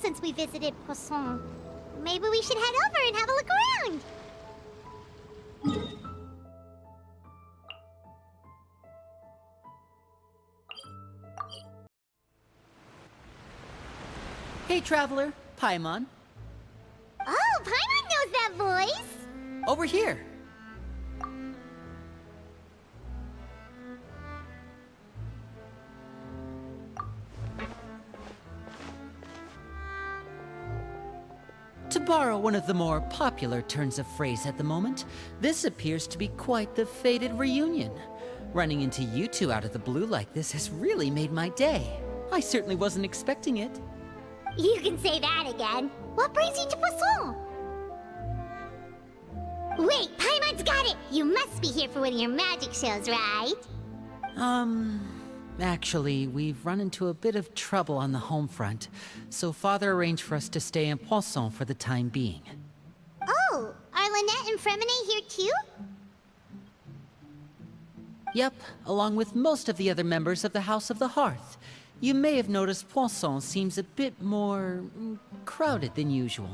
since we visited Poisson. Maybe we should head over and have a look around. Hey, traveler, Paimon. Oh, Paimon knows that voice! Over here. To borrow one of the more popular turns of phrase at the moment, this appears to be quite the fated reunion. Running into you two out of the blue like this has really made my day. I certainly wasn't expecting it. You can say that again. What brings you to Poisson? Wait, Paimon's got it! You must be here for one of your magic shows, right? Actually, we've run into a bit of trouble on the home front, so Father arranged for us to stay in Poisson for the time being. Oh, are Lynette and Fremine here too? Yep, along with most of the other members of the House of the Hearth. You may have noticed Poisson seems a bit more crowded than usual.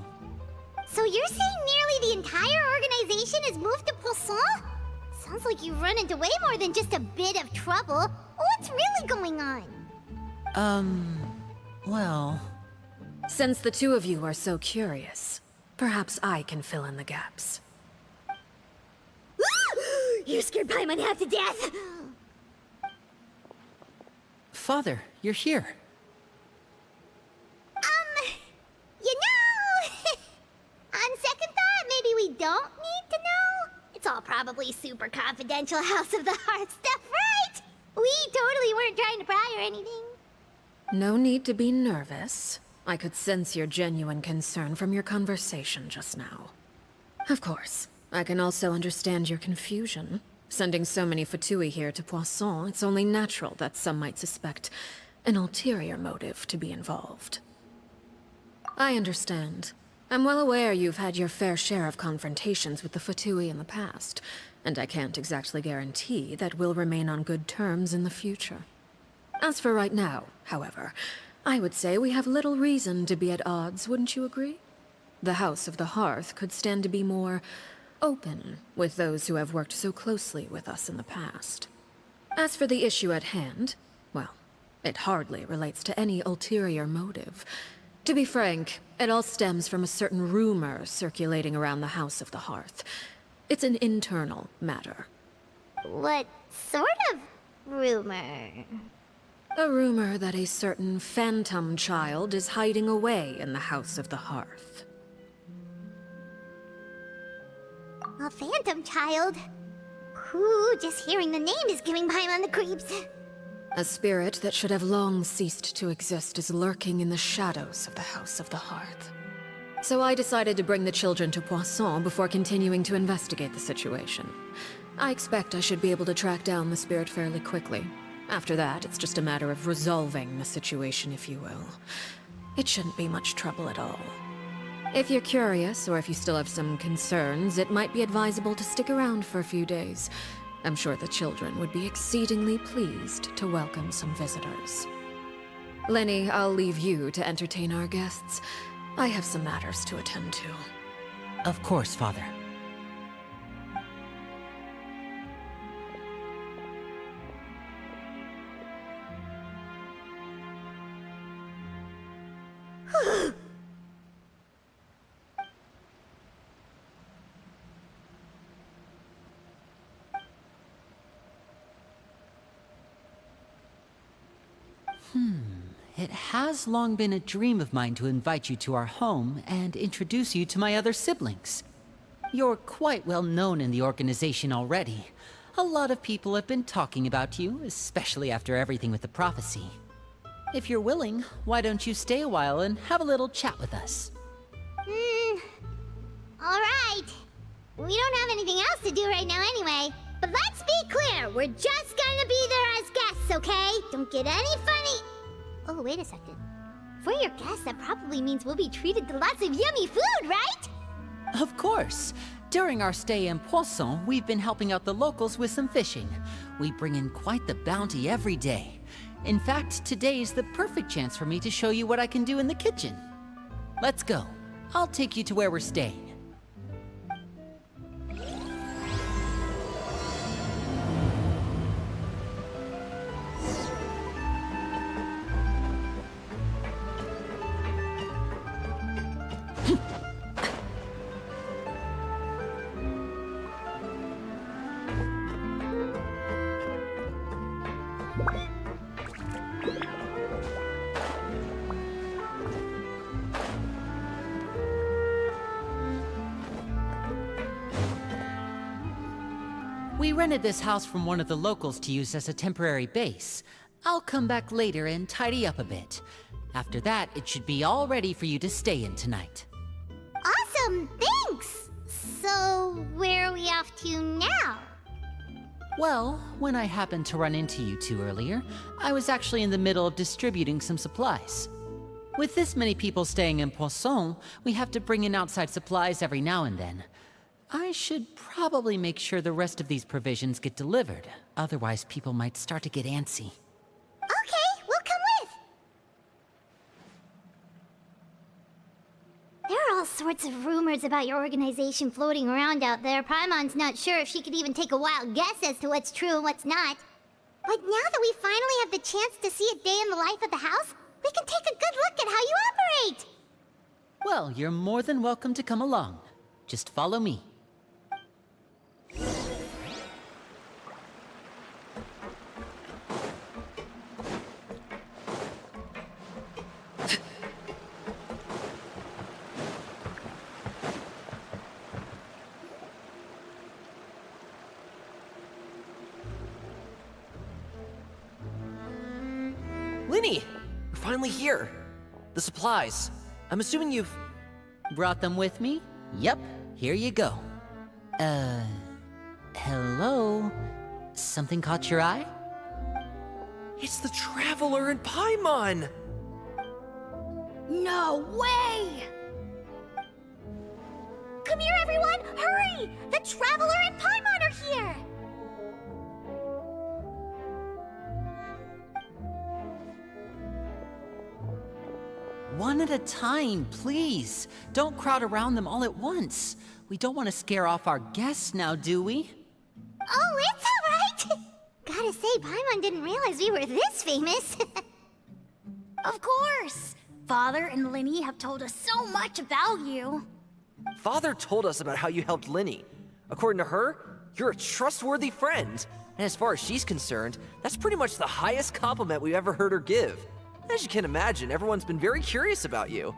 So you're saying nearly the entire organization has moved to Poisson? Sounds like you've run into way more than just a bit of trouble. What's really going on? Well... Since the two of you are so curious, perhaps I can fill in the gaps. You scared Paimon half to death! Father, you're here. You know... On second thought, maybe we don't need to know? It's all probably super confidential House of the Heart stuff, right? We totally weren't trying to pry or anything. No need to be nervous. I could sense your genuine concern from your conversation just now. Of course, I can also understand your confusion. Sending so many Fatui here to Poisson, it's only natural that some might suspect an ulterior motive to be involved. I understand. I'm well aware you've had your fair share of confrontations with the Fatui in the past, and I can't exactly guarantee that we'll remain on good terms in the future. As for right now, however, I would say we have little reason to be at odds, wouldn't you agree? The House of the Hearth could stand to be more open with those who have worked so closely with us in the past. As for the issue at hand, well, it hardly relates to any ulterior motive. To be frank, it all stems from a certain rumor circulating around the House of the Hearth. It's an internal matter. What sort of rumor? A rumor that a certain phantom child is hiding away in the House of the Hearth. A phantom child? Ooh, just hearing the name is giving Paimon the creeps. A spirit that should have long ceased to exist is lurking in the shadows of the House of the Hearth. So I decided to bring the children to Poisson before continuing to investigate the situation. I expect I should be able to track down the spirit fairly quickly. After that, it's just a matter of resolving the situation, if you will. It shouldn't be much trouble at all. If you're curious, or if you still have some concerns, it might be advisable to stick around for a few days. I'm sure the children would be exceedingly pleased to welcome some visitors. Lenny, I'll leave you to entertain our guests. I have some matters to attend to. Of course, Father. It has long been a dream of mine to invite you to our home and introduce you to my other siblings. You're quite well known in the organization already. A lot of people have been talking about you, especially after everything with the prophecy. If you're willing, why don't you stay a while and have a little chat with us? Alright. We don't have anything else to do right now anyway. But let's be clear, we're just gonna be there as guests, okay? Don't get any funny... Oh, wait a second. For your guests, that probably means we'll be treated to lots of yummy food, right? Of course. During our stay in Poisson, we've been helping out the locals with some fishing. We bring in quite the bounty every day. In fact, today's the perfect chance for me to show you what I can do in the kitchen. Let's go. I'll take you to where we're staying. We rented this house from one of the locals to use as a temporary base. I'll come back later and tidy up a bit. After that, it should be all ready for you to stay in tonight. Awesome, thanks! So, where are we off to now? Well, when I happened to run into you two earlier, I was actually in the middle of distributing some supplies. With this many people staying in Poisson, we have to bring in outside supplies every now and then. I should probably make sure the rest of these provisions get delivered. Otherwise, people might start to get antsy. Okay, we'll come with! There are all sorts of rumors about your organization floating around out there. Paimon's not sure if she could even take a wild guess as to what's true and what's not. But now that we finally have the chance to see a day in the life of the house, we can take a good look at how you operate! Well, you're more than welcome to come along. Just follow me. Linny! You're finally here! The supplies. I'm assuming you've... Brought them with me? Yep, here you go. Hello? Something caught your eye? It's the Traveler and Paimon! No way! Come here, everyone! Hurry! The Traveler and Paimon are here! One at a time, please. Don't crowd around them all at once. We don't want to scare off our guests now, do we? Oh, it's all right! Gotta say, Paimon didn't realize we were this famous. Of course! Father and Linny have told us so much about you. Father told us about how you helped Linny. According to her, you're a trustworthy friend. And as far as she's concerned, that's pretty much the highest compliment we've ever heard her give. As you can imagine, everyone's been very curious about you.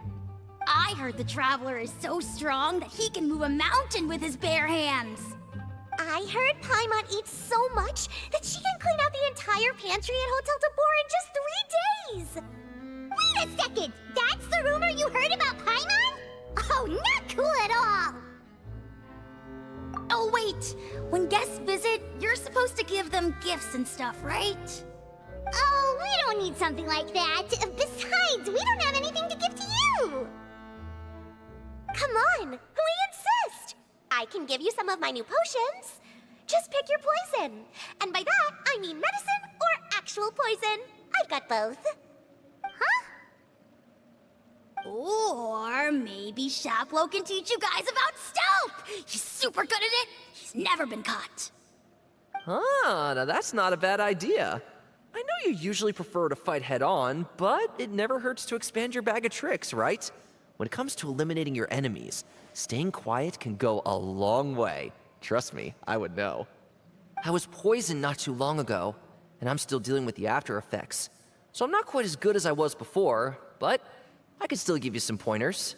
I heard the Traveler is so strong that he can move a mountain with his bare hands. I heard Paimon eats so much that she can clean out the entire pantry at Hotel de Boer in just 3 days! Wait a second! That's the rumor you heard about Paimon? Oh, not cool at all! Oh wait, when guests visit, you're supposed to give them gifts and stuff, right? Oh, we don't need something like that. Besides, we don't have anything to give to you! Come on, we insist! I can give you some of my new potions. Just pick your poison. And by that, I mean medicine or actual poison. I've got both. Huh? Or maybe Shaplo can teach you guys about stealth! He's super good at it! He's never been caught! Ah, now that's not a bad idea. I know you usually prefer to fight head-on, but it never hurts to expand your bag of tricks, right? When it comes to eliminating your enemies, staying quiet can go a long way. Trust me, I would know. I was poisoned not too long ago, and I'm still dealing with the after effects. So I'm not quite as good as I was before, but I can still give you some pointers.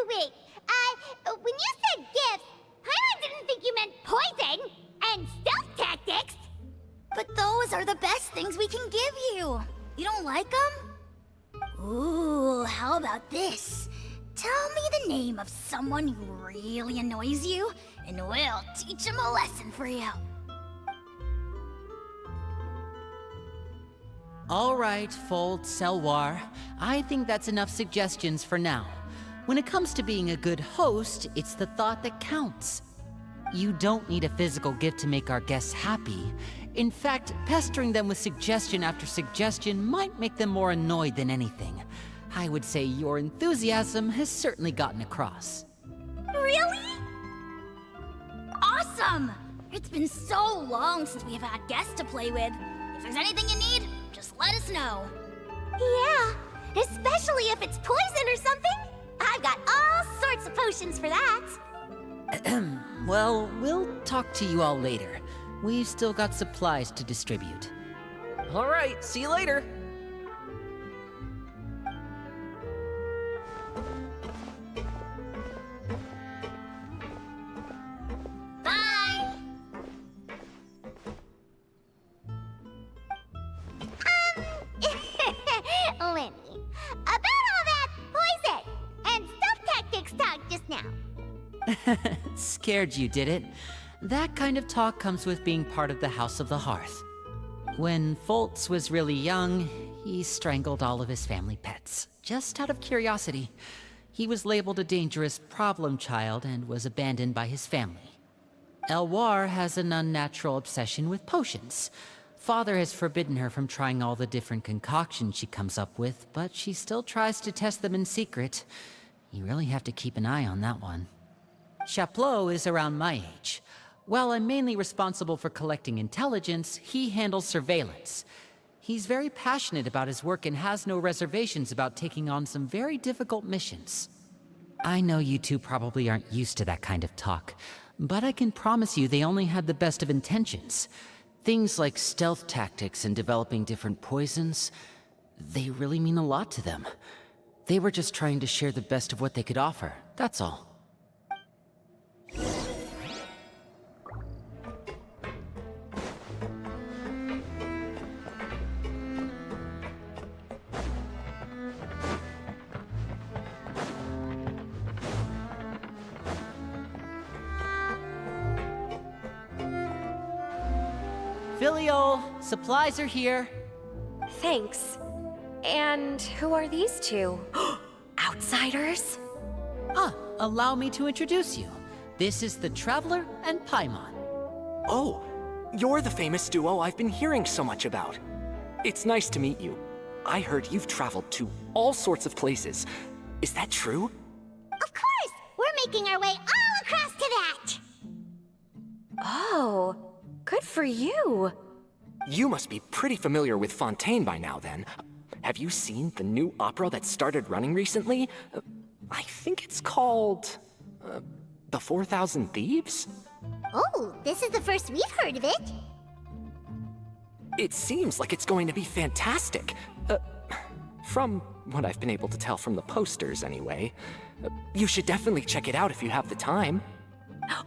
Wait, when you said gifts, Paimon didn't think you meant poison and stealth tactics. But those are the best things we can give you. You don't like them? Ooh, how about this? Tell me the name of someone who really annoys you, and we'll teach him a lesson for you. All right, Fold Selwar. I think that's enough suggestions for now. When it comes to being a good host, it's the thought that counts. You don't need a physical gift to make our guests happy. In fact, pestering them with suggestion after suggestion might make them more annoyed than anything. I would say your enthusiasm has certainly gotten across. Really? Awesome! It's been so long since we've had guests to play with. If there's anything you need, just let us know. Yeah, especially if it's poison or something. I've got all sorts of potions for that. Well, we'll talk to you all later. We've still got supplies to distribute. All right, see you later. Bye! Lenny, about all that poison and stealth tactics talk just now. Scared you, did it? That kind of talk comes with being part of the House of the Hearth. When Foltz was really young, he strangled all of his family pets, just out of curiosity. He was labeled a dangerous problem child and was abandoned by his family. Elwar has an unnatural obsession with potions. Father has forbidden her from trying all the different concoctions she comes up with, but she still tries to test them in secret. You really have to keep an eye on that one. Chaplot is around my age. While I'm mainly responsible for collecting intelligence, he handles surveillance. He's very passionate about his work and has no reservations about taking on some very difficult missions. I know you two probably aren't used to that kind of talk, but I can promise you they only had the best of intentions. Things like stealth tactics and developing different poisons, they really mean a lot to them. They were just trying to share the best of what they could offer, that's all. Filial, supplies are here. Thanks. And who are these two? Outsiders? Allow me to introduce you. This is the Traveler and Paimon. Oh, you're the famous duo I've been hearing so much about. It's nice to meet you. I heard you've traveled to all sorts of places. Is that true? Of course! We're making our way all across to that! Oh, good for you. You must be pretty familiar with Fontaine by now, then. Have you seen the new opera that started running recently? I think it's called... The 4,000 Thieves? Oh, this is the first we've heard of it. It seems like it's going to be fantastic. From what I've been able to tell from the posters, anyway. You should definitely check it out if you have the time.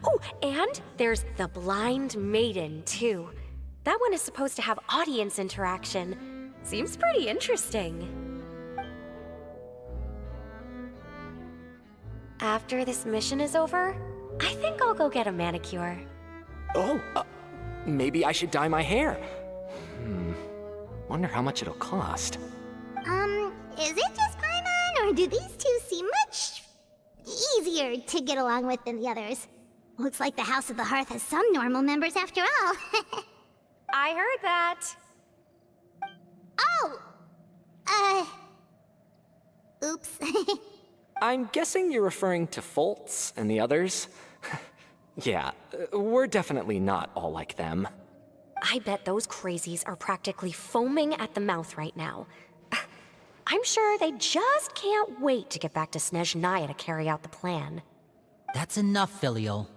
Oh, and there's the Blind Maiden, too. That one is supposed to have audience interaction. Seems pretty interesting. After this mission is over, I think I'll go get a manicure. Oh, maybe I should dye my hair. Wonder how much it'll cost. Is it just Paimon, or do these two seem much easier to get along with than the others? Looks like the House of the Hearth has some normal members after all. I heard that. Oh! Oops. I'm guessing you're referring to Foltz and the others? Yeah, we're definitely not all like them. I bet those crazies are practically foaming at the mouth right now. I'm sure they just can't wait to get back to Snezhnaya to carry out the plan. That's enough, Filial.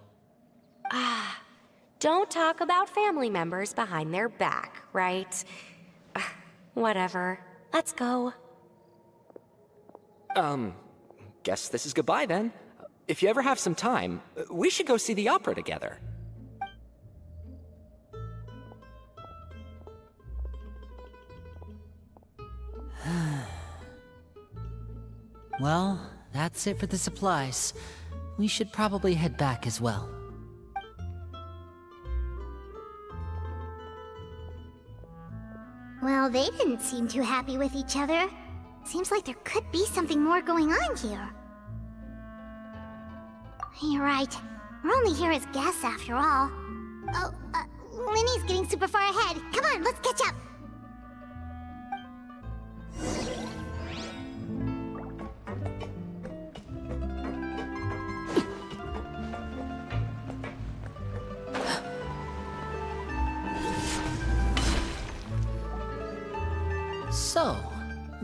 Don't talk about family members behind their back, right? Whatever. Let's go. Guess this is goodbye then. If you ever have some time, we should go see the opera together. Well, that's it for the supplies. We should probably head back as well. Well, they didn't seem too happy with each other. Seems like there could be something more going on here. You're right. We're only here as guests after all. Oh, Linny's getting super far ahead. Come on, let's catch up.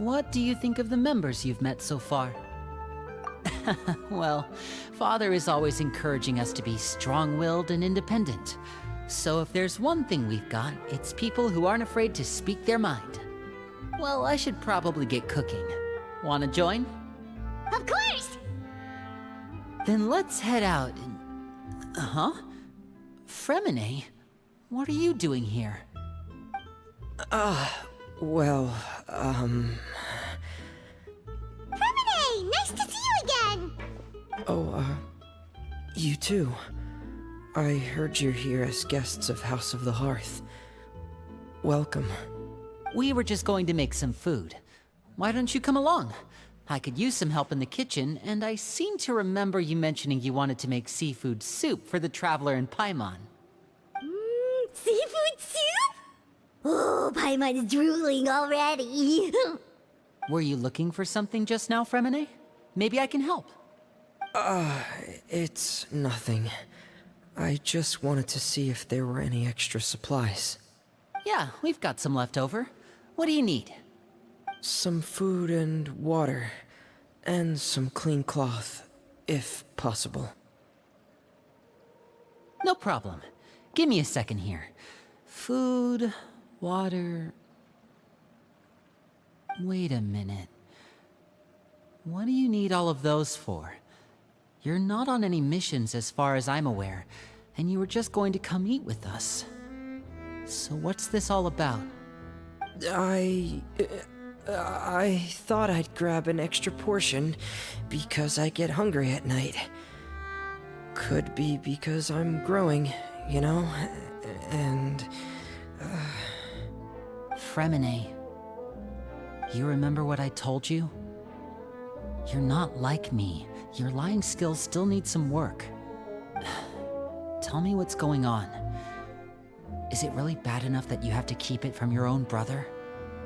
What do you think of the members you've met so far? Well, Father is always encouraging us to be strong-willed and independent. So if there's one thing we've got, it's people who aren't afraid to speak their mind. Well, I should probably get cooking. Wanna join? Of course! Then let's head out and... Huh? Fremine? What are you doing here? Well, Fremine! Nice to see you again! you too. I heard you're here as guests of House of the Hearth. Welcome. We were just going to make some food. Why don't you come along? I could use some help in the kitchen, and I seem to remember you mentioning you wanted to make seafood soup for the traveler in Paimon. Seafood soup? Oh, Paimon's drooling already. Were you looking for something just now, Fremine? Maybe I can help. It's nothing. I just wanted to see if there were any extra supplies. Yeah, we've got some left over. What do you need? Some food and water, and some clean cloth, if possible. No problem. Give me a second here. Food, water... Wait a minute. What do you need all of those for? You're not on any missions as far as I'm aware, and you were just going to come eat with us. So what's this all about? I thought I'd grab an extra portion because I get hungry at night. Could be because I'm growing, you know? And... Fremine, you remember what I told you? You're not like me. Your lying skills still need some work. Tell me what's going on. Is it really bad enough that you have to keep it from your own brother?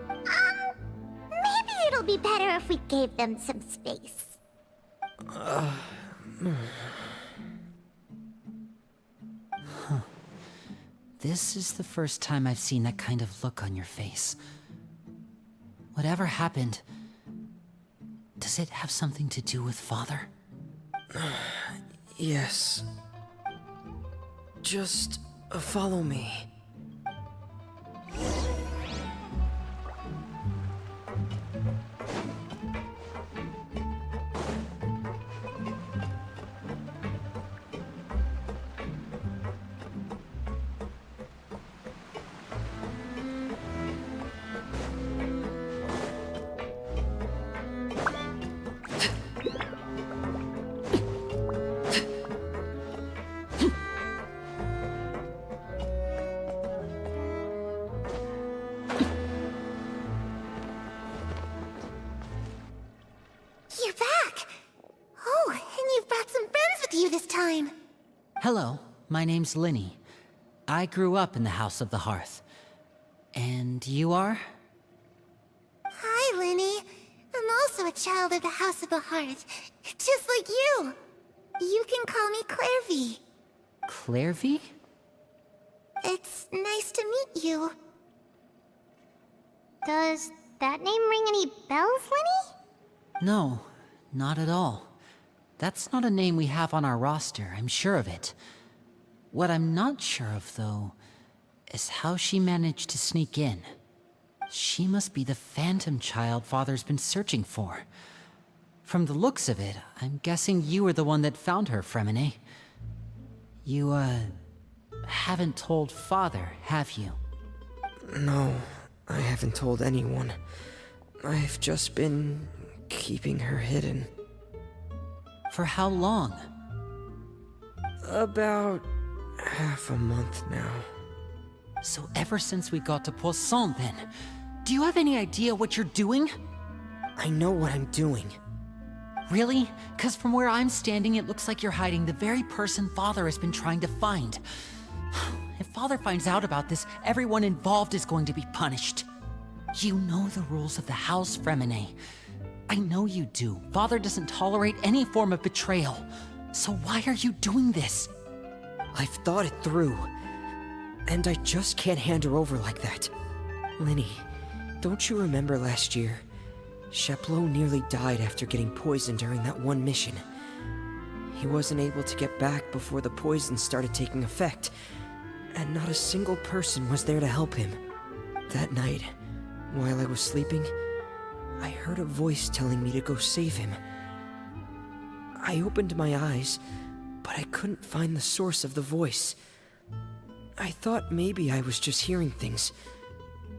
Maybe it'll be better if we gave them some space. This is the first time I've seen that kind of look on your face. Whatever happened, does it have something to do with Father? yes. Just follow me. You're back! Oh, and you've brought some friends with you this time. Hello, my name's Linny. I grew up in the House of the Hearth. And you are? Hi, Linny. I'm also a child of the House of the Hearth, just like you. You can call me Clairvy. Clairvy? It's nice to meet you. Does that name ring any bells, Linny? No, not at all. That's not a name we have on our roster, I'm sure of it. What I'm not sure of, though, is how she managed to sneak in. She must be the phantom child Father's been searching for. From the looks of it, I'm guessing you were the one that found her, Fremine. You, haven't told Father, have you? No, I haven't told anyone. I've just been keeping her hidden. For how long? About half a month now. So ever since we got to Poisson, then. Do you have any idea what you're doing? I know what I'm doing. Really? 'Cause from where I'm standing, it looks like you're hiding the very person Father has been trying to find. If Father finds out about this, everyone involved is going to be punished. You know the rules of the house, Fremine. I know you do. Father doesn't tolerate any form of betrayal. So why are you doing this? I've thought it through. And I just can't hand her over like that. Linny, don't you remember last year? Sheplo nearly died after getting poisoned during that one mission. He wasn't able to get back before the poison started taking effect, and not a single person was there to help him. That night, while I was sleeping, I heard a voice telling me to go save him. I opened my eyes, but I couldn't find the source of the voice. I thought maybe I was just hearing things,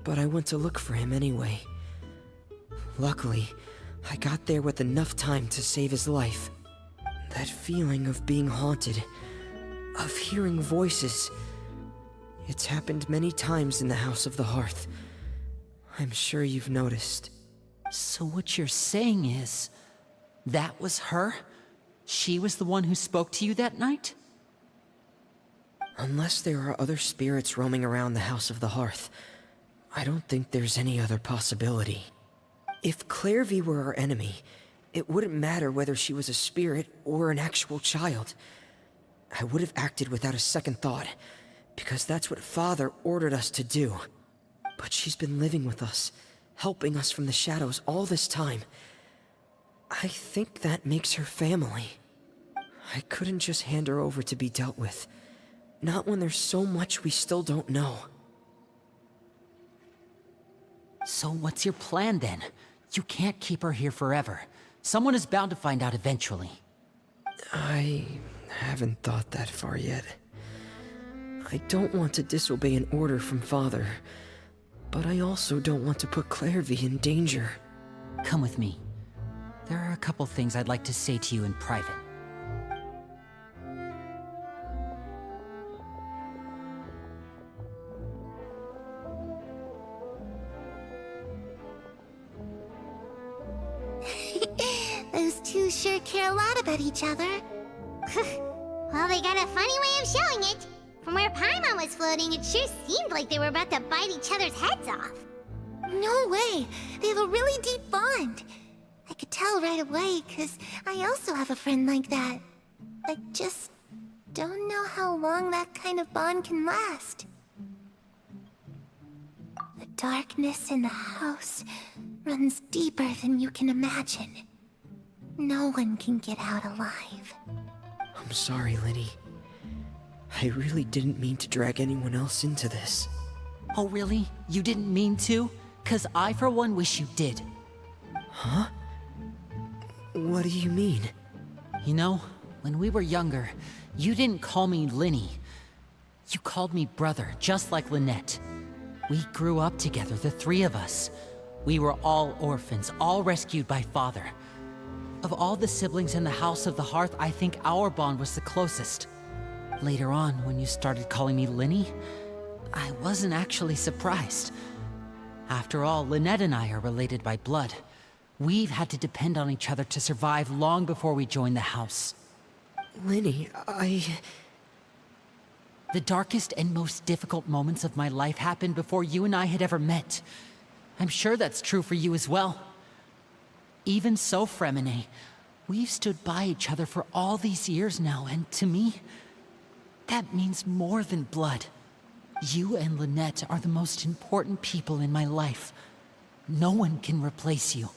but I went to look for him anyway. Luckily, I got there with enough time to save his life. That feeling of being haunted, of hearing voices, it's happened many times in the House of the Hearth. I'm sure you've noticed. So what you're saying is, that was her? She was the one who spoke to you that night? Unless there are other spirits roaming around the House of the Hearth, I don't think there's any other possibility. If Clairvy were our enemy, it wouldn't matter whether she was a spirit or an actual child. I would have acted without a second thought, because that's what Father ordered us to do. But she's been living with us, helping us from the shadows all this time. I think that makes her family. I couldn't just hand her over to be dealt with. Not when there's so much we still don't know. So what's your plan then? You can't keep her here forever. Someone is bound to find out eventually. I haven't thought that far yet. I don't want to disobey an order from Father, but I also don't want to put Clairvy in danger. Come with me. There are a couple things I'd like to say to you in private. Those two sure care a lot about each other. Well, they got a funny way of showing it. From where Paimon was floating, it sure seemed like they were about to bite each other's heads off. No way! They have a really deep bond. I could tell right away, 'cause I also have a friend like that. I just don't know how long that kind of bond can last. The darkness in the house runs deeper than you can imagine. No one can get out alive. I'm sorry, Linny. I really didn't mean to drag anyone else into this. Oh really? You didn't mean to? 'Cause I for one wish you did. Huh? What do you mean? You know, when we were younger, you didn't call me Linny. You called me brother, just like Lynette. We grew up together, the three of us. We were all orphans, all rescued by Father. Of all the siblings in the House of the Hearth, I think our bond was the closest. Later on, when you started calling me Linny, I wasn't actually surprised. After all, Lynette and I are related by blood. We've had to depend on each other to survive long before we joined the house. Linny, The darkest and most difficult moments of my life happened before you and I had ever met. I'm sure that's true for you as well. Even so, Fremine, we've stood by each other for all these years now, and to me, that means more than blood. You and Lynette are the most important people in my life. No one can replace you.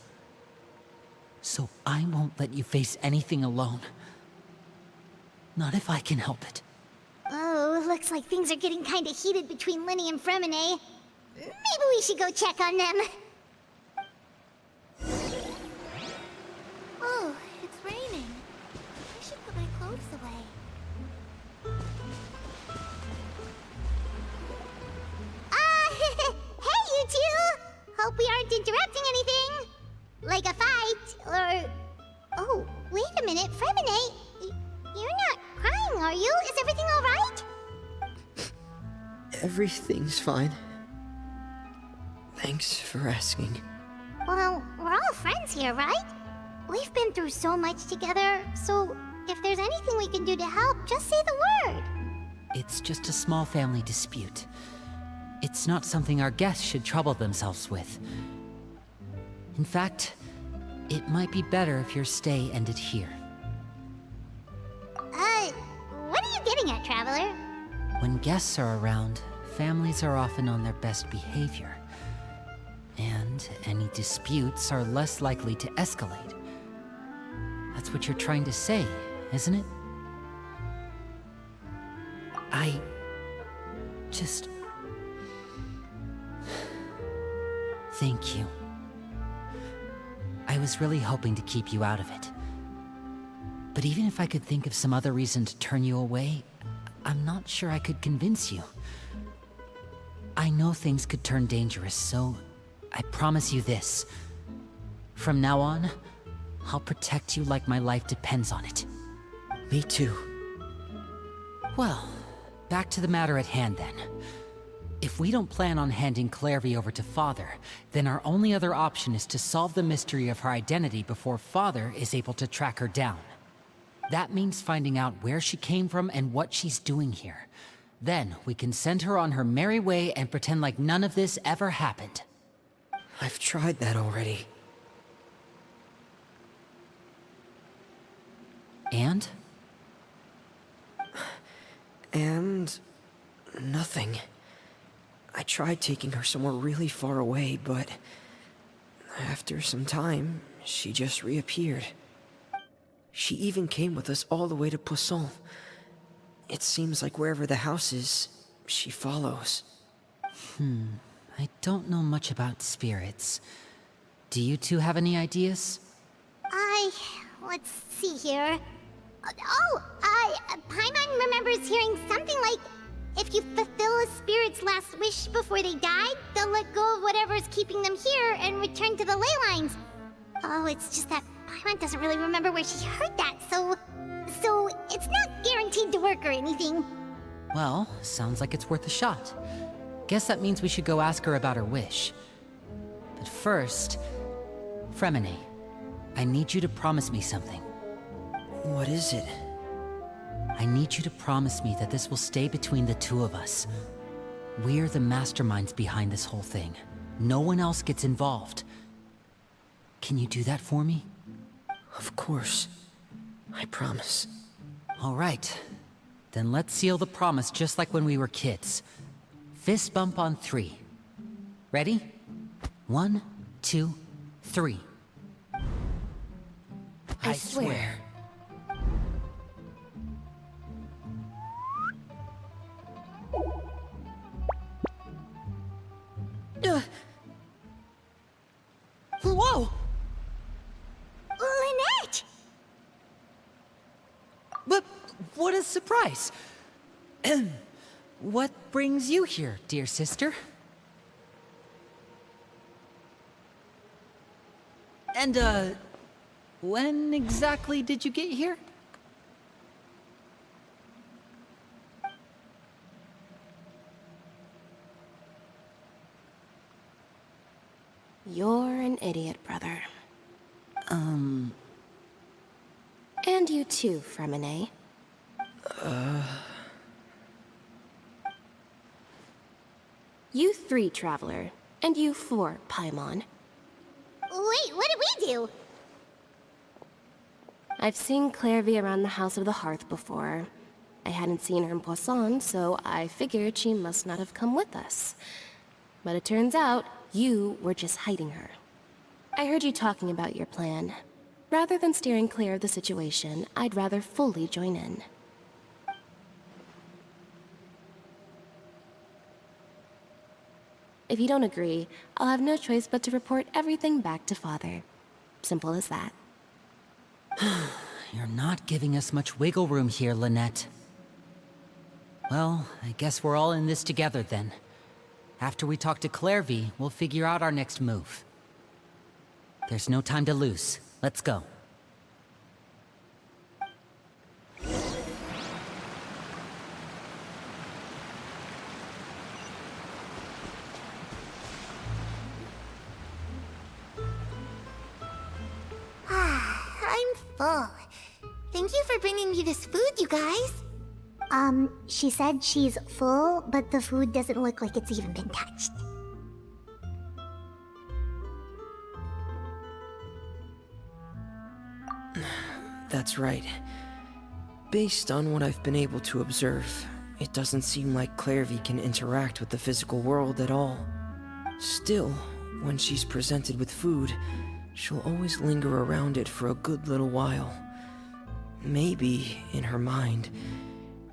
So I won't let you face anything alone. Not if I can help it. Oh, looks like things are getting kinda heated between Linny and Fremine. Maybe we should go check on them. Oh, it's raining. I should put my clothes away. Hey, you two! Hope we aren't interrupting anything. Like a fight, or... Oh, wait a minute, Fremine. You're not crying, are you? Is everything alright? everything's fine. Thanks for asking. Well, we're all friends here, right? We've been through so much together, so if there's anything we can do to help, just say the word. It's just a small family dispute. It's not something our guests should trouble themselves with. In fact, it might be better if your stay ended here. What are you getting at, Traveler? When guests are around, families are often on their best behavior. And and any disputes are less likely to escalate. That's what you're trying to say, isn't it? I just... Thank you. I was really hoping to keep you out of it. But even if I could think of some other reason to turn you away, I'm not sure I could convince you. I know things could turn dangerous, so I promise you this. From now on, I'll protect you like my life depends on it. Me too. Well, back to the matter at hand then. If we don't plan on handing Clairvy over to Father, then our only other option is to solve the mystery of her identity before Father is able to track her down. That means finding out where she came from and what she's doing here. Then we can send her on her merry way and pretend like none of this ever happened. I've tried that already. And? And... nothing. I tried taking her somewhere really far away, but... after some time, she just reappeared. She even came with us all the way to Poisson. It seems like wherever the house is, she follows. I don't know much about spirits. Do you two have any ideas? Let's see here. Paimon remembers hearing something like, if you fulfill a spirit's last wish before they died, they'll let go of whatever's keeping them here and return to the ley lines. Oh, it's just that Paimon doesn't really remember where she heard that, so it's not guaranteed to work or anything. Well, sounds like it's worth a shot. Guess that means we should go ask her about her wish. But first, Fremine, I need you to promise me something. What is it? I need you to promise me that this will stay between the two of us. We're the masterminds behind this whole thing. No one else gets involved. Can you do that for me? Of course. I promise. All right. Then let's seal the promise just like when we were kids. Fist bump on 3. Ready? 1, 2, 3. I swear. Whoa! Lynette! But what a surprise! What brings you here, dear sister? And, when exactly did you get here? You're an idiot, brother. And you too, Fremine. You 3, Traveler. And you 4, Paimon. Wait, what did we do? I've seen Clairvy around the House of the Hearth before. I hadn't seen her in Poisson, so I figured she must not have come with us. But it turns out, you were just hiding her. I heard you talking about your plan. Rather than steering clear of the situation, I'd rather fully join in. If you don't agree, I'll have no choice but to report everything back to Father. Simple as that. You're not giving us much wiggle room here, Lynette. Well, I guess we're all in this together then. After we talk to Clairvy, we'll figure out our next move. There's no time to lose. Let's go. I'm full. Thank you for bringing me this food, you guys. She said she's full, but the food doesn't look like it's even been touched. That's right. Based on what I've been able to observe, it doesn't seem like Clairvy can interact with the physical world at all. Still, when she's presented with food, she'll always linger around it for a good little while. Maybe, in her mind,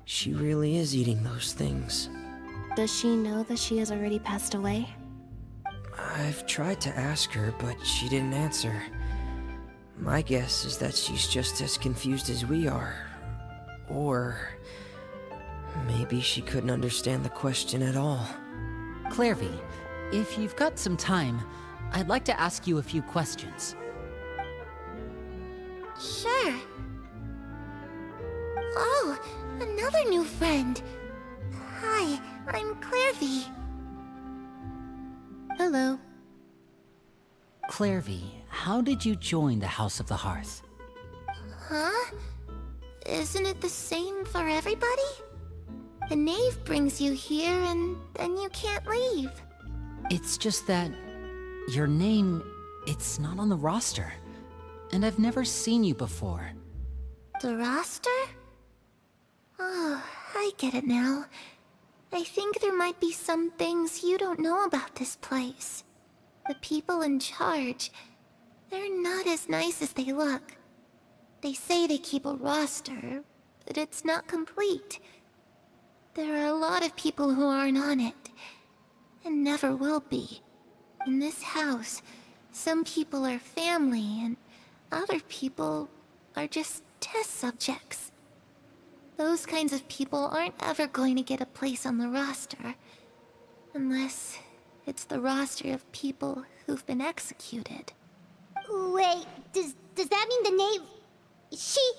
she really is eating those things. Does she know that she has already passed away? I've tried to ask her, but she didn't answer. My guess is that she's just as confused as we are. Or maybe she couldn't understand the question at all. Clairvy, if you've got some time, I'd like to ask you a few questions. Sure. Oh, another new friend. Hi, I'm Clairvy. Hello. Clairvy, how did you join the House of the Hearth? Huh? Isn't it the same for everybody? The knave brings you here and then you can't leave. It's just that your name, it's not on the roster. And I've never seen you before. The roster? Oh, I get it now. I think there might be some things you don't know about this place. The people in charge, they're not as nice as they look. They say they keep a roster, but it's not complete. There are a lot of people who aren't on it, and never will be. In this house, some people are family, and other people are just test subjects. Those kinds of people aren't ever going to get a place on the roster, unless it's the roster of people who've been executed. Wait, does that mean the knave... She...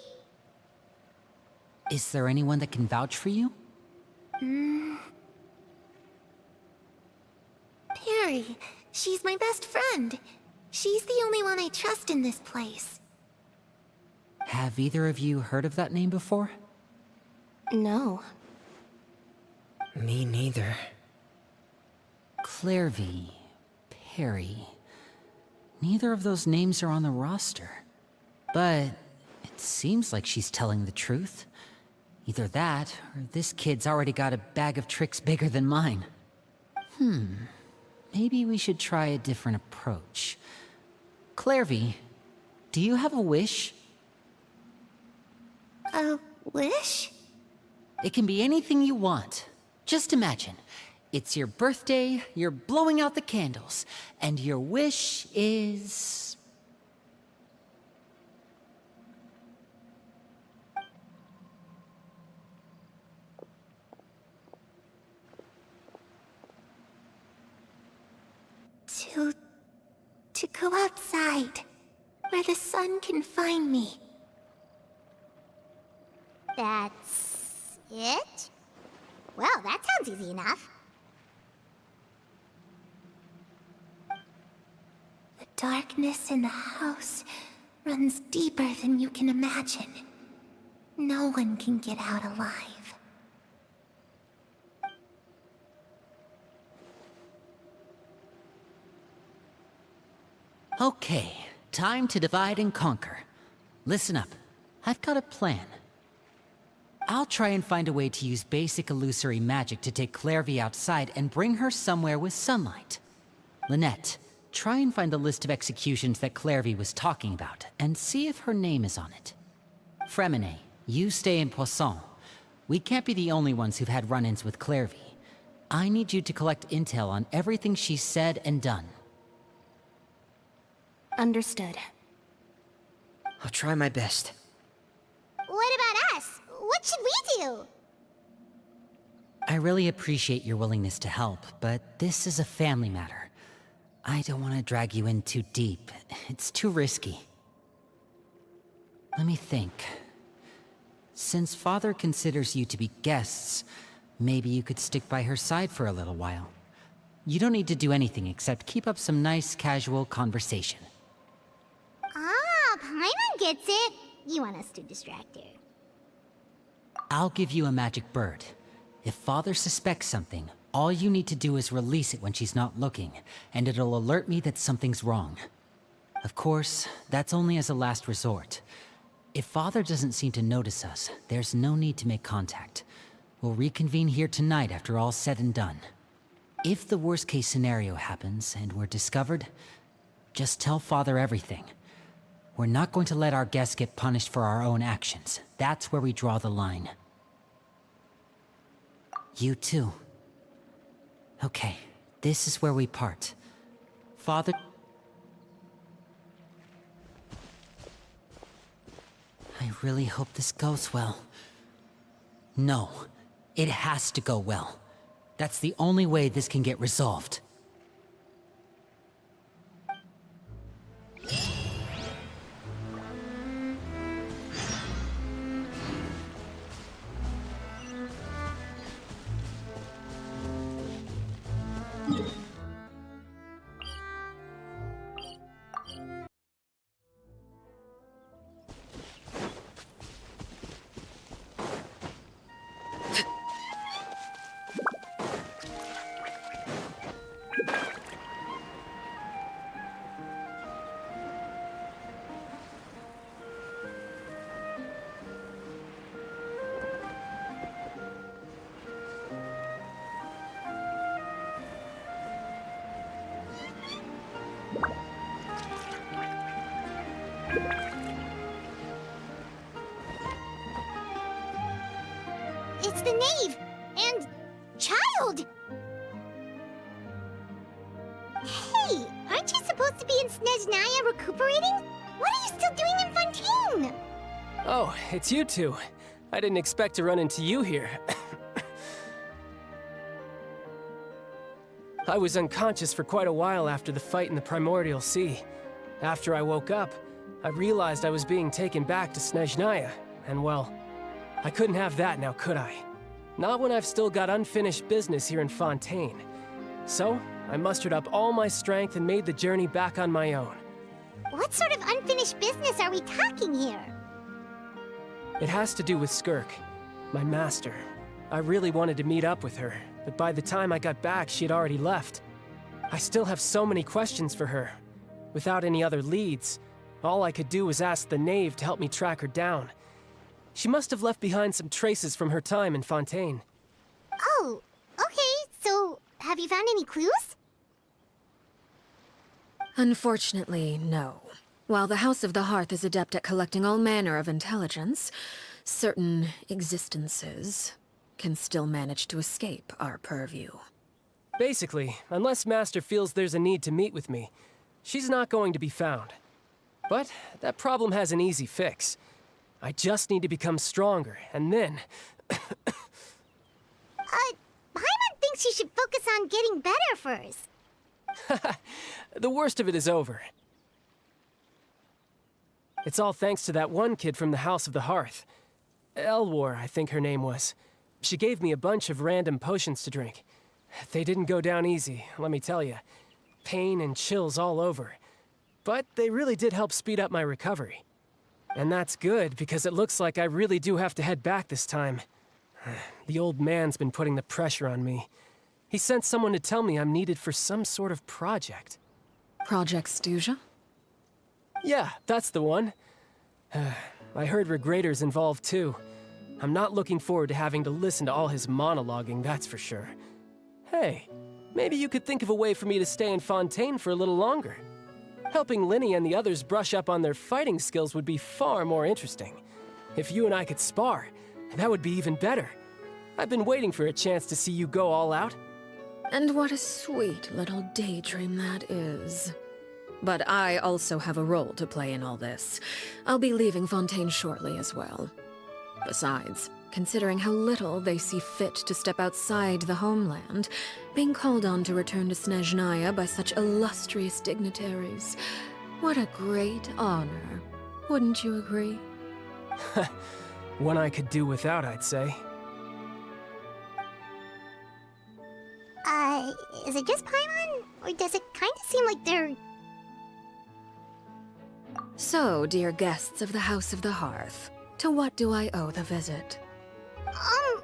Is there anyone that can vouch for you? Perry, she's my best friend. She's the only one I trust in this place. Have either of you heard of that name before? No. Me neither. Clairvy, Perry. Neither of those names are on the roster. But it seems like she's telling the truth. Either that, or this kid's already got a bag of tricks bigger than mine. Maybe we should try a different approach. Clairvy, do you have a wish? A wish? It can be anything you want. Just imagine. It's your birthday, you're blowing out the candles, and your wish is... To go outside, where the sun can find me. That's... it? Well, that sounds easy enough. The darkness in the house runs deeper than you can imagine. No one can get out alive. Okay, time to divide and conquer. Listen up, I've got a plan. I'll try and find a way to use basic illusory magic to take Clairvy outside and bring her somewhere with sunlight. Lynette, try and find the list of executions that Clairvy was talking about, and see if her name is on it. Fremine, you stay in Poisson. We can't be the only ones who've had run-ins with Clairvy. I need you to collect intel on everything she's said and done. Understood. I'll try my best. What about us? What should we do? I really appreciate your willingness to help, but this is a family matter. I don't want to drag you in too deep. It's too risky. Let me think. Since Father considers you to be guests, maybe you could stick by her side for a little while. You don't need to do anything except keep up some nice, casual conversation. Ah, Paimon gets it. You want us to distract her. I'll give you a magic bird. If Father suspects something, all you need to do is release it when she's not looking, and it'll alert me that something's wrong. Of course, that's only as a last resort. If Father doesn't seem to notice us, there's no need to make contact. We'll reconvene here tonight after all's said and done. If the worst case scenario happens and we're discovered, just tell Father everything. We're not going to let our guests get punished for our own actions. That's where we draw the line. You too. Okay, this is where we part. Father... I really hope this goes well. No, it has to go well. That's the only way this can get resolved. It's the knave! And... child! Hey, aren't you supposed to be in Snezhnaya recuperating? What are you still doing in Fontaine? Oh, it's you two. I didn't expect to run into you here. I was unconscious for quite a while after the fight in the Primordial Sea. After I woke up, I realized I was being taken back to Snezhnaya, and well, I couldn't have that now, could I? Not when I've still got unfinished business here in Fontaine. So, I mustered up all my strength and made the journey back on my own. What sort of unfinished business are we talking here? It has to do with Skirk, my master. I really wanted to meet up with her, but by the time I got back, she had already left. I still have so many questions for her. Without any other leads, all I could do was ask the knave to help me track her down. She must have left behind some traces from her time in Fontaine. Oh, okay, so have you found any clues? Unfortunately, no. While the House of the Hearth is adept at collecting all manner of intelligence, certain existences can still manage to escape our purview. Basically, unless Master feels there's a need to meet with me, she's not going to be found. But that problem has an easy fix. I just need to become stronger, and then... Paimon thinks you should focus on getting better first. The worst of it is over. It's all thanks to that one kid from the House of the Hearth. Elwar, I think her name was. She gave me a bunch of random potions to drink. They didn't go down easy, let me tell you. Pain and chills all over. But they really did help speed up my recovery. And that's good, because it looks like I really do have to head back this time. The old man's been putting the pressure on me. He sent someone to tell me I'm needed for some sort of project. Project Stuja? Yeah, that's the one. I heard Regrader's involved too. I'm not looking forward to having to listen to all his monologuing, that's for sure. Hey, maybe you could think of a way for me to stay in Fontaine for a little longer. Helping Linny and the others brush up on their fighting skills would be far more interesting. If you and I could spar, that would be even better. I've been waiting for a chance to see you go all out. And what a sweet little daydream that is. But I also have a role to play in all this. I'll be leaving Fontaine shortly as well. Besides, considering how little they see fit to step outside the homeland, being called on to return to Snezhnaya by such illustrious dignitaries, what a great honor. Wouldn't you agree? One I could do without, I'd say. Is it just Paimon? Or does it kind of seem like they're... So, dear guests of the House of the Hearth, to what do I owe the visit? Well,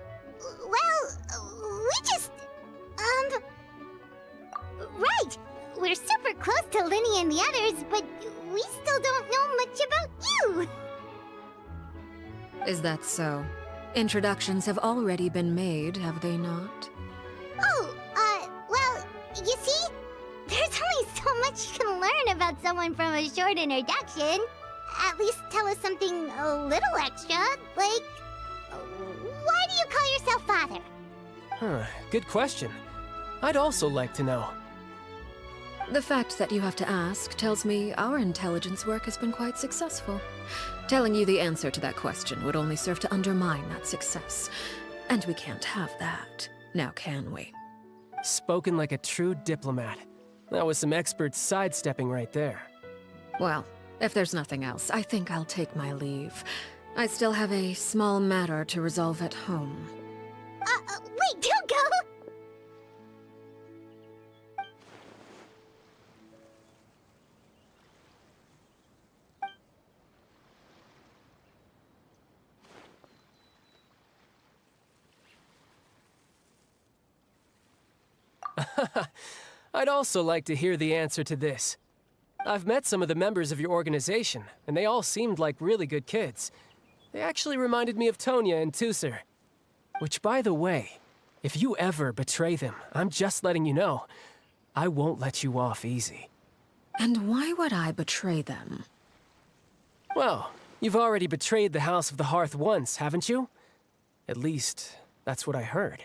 we just... Right! We're super close to Linny and the others, but we still don't know much about you! Is that so? Introductions have already been made, have they not? Oh, well, much you can learn about someone from a short introduction. At least tell us something a little extra, like... Why do you call yourself father? Huh, good question. I'd also like to know. The fact that you have to ask tells me our intelligence work has been quite successful. Telling you the answer to that question would only serve to undermine that success. And we can't have that, now can we? Spoken like a true diplomat. That was some expert sidestepping right there. Well, if there's nothing else, I think I'll take my leave. I still have a small matter to resolve at home. Wait, don't go! I'd also like to hear the answer to this. I've met some of the members of your organization, and they all seemed like really good kids. They actually reminded me of Tonya and Tusser. Which, by the way, if you ever betray them, I'm just letting you know, I won't let you off easy. And why would I betray them? Well, you've already betrayed the House of the Hearth once, haven't you? At least, that's what I heard.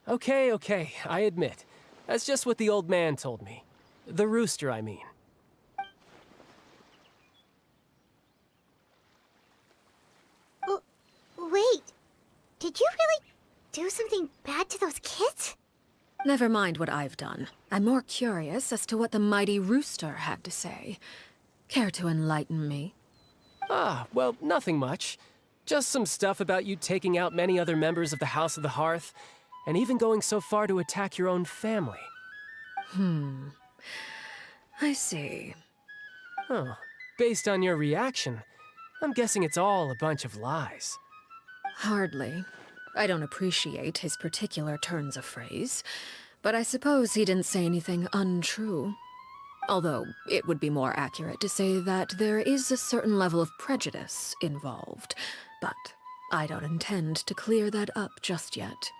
Okay, I admit. That's just what the old man told me. The rooster, I mean. Wait, did you really do something bad to those kids? Never mind what I've done. I'm more curious as to what the mighty rooster had to say. Care to enlighten me? Ah, well, nothing much. Just some stuff about you taking out many other members of the House of the Hearth, and even going so far to attack your own family. I see. Oh, based on your reaction, I'm guessing it's all a bunch of lies. Hardly. I don't appreciate his particular turns of phrase, but I suppose he didn't say anything untrue. Although, it would be more accurate to say that there is a certain level of prejudice involved, but I don't intend to clear that up just yet.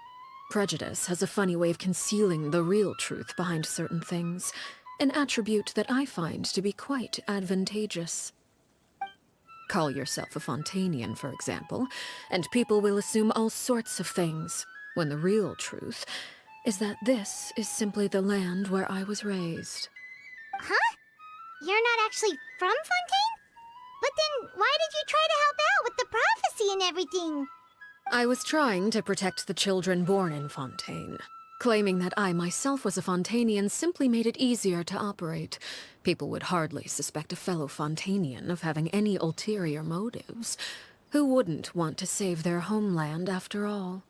Prejudice has a funny way of concealing the real truth behind certain things, an attribute that I find to be quite advantageous. Call yourself a Fontanian, for example, and people will assume all sorts of things, when the real truth is that this is simply the land where I was raised. Huh? You're not actually from Fontaine? But then why did you try to help out with the prophecy and everything? I was trying to protect the children born in Fontaine. Claiming that I myself was a Fontanian simply made it easier to operate. People would hardly suspect a fellow Fontanian of having any ulterior motives. Who wouldn't want to save their homeland after all?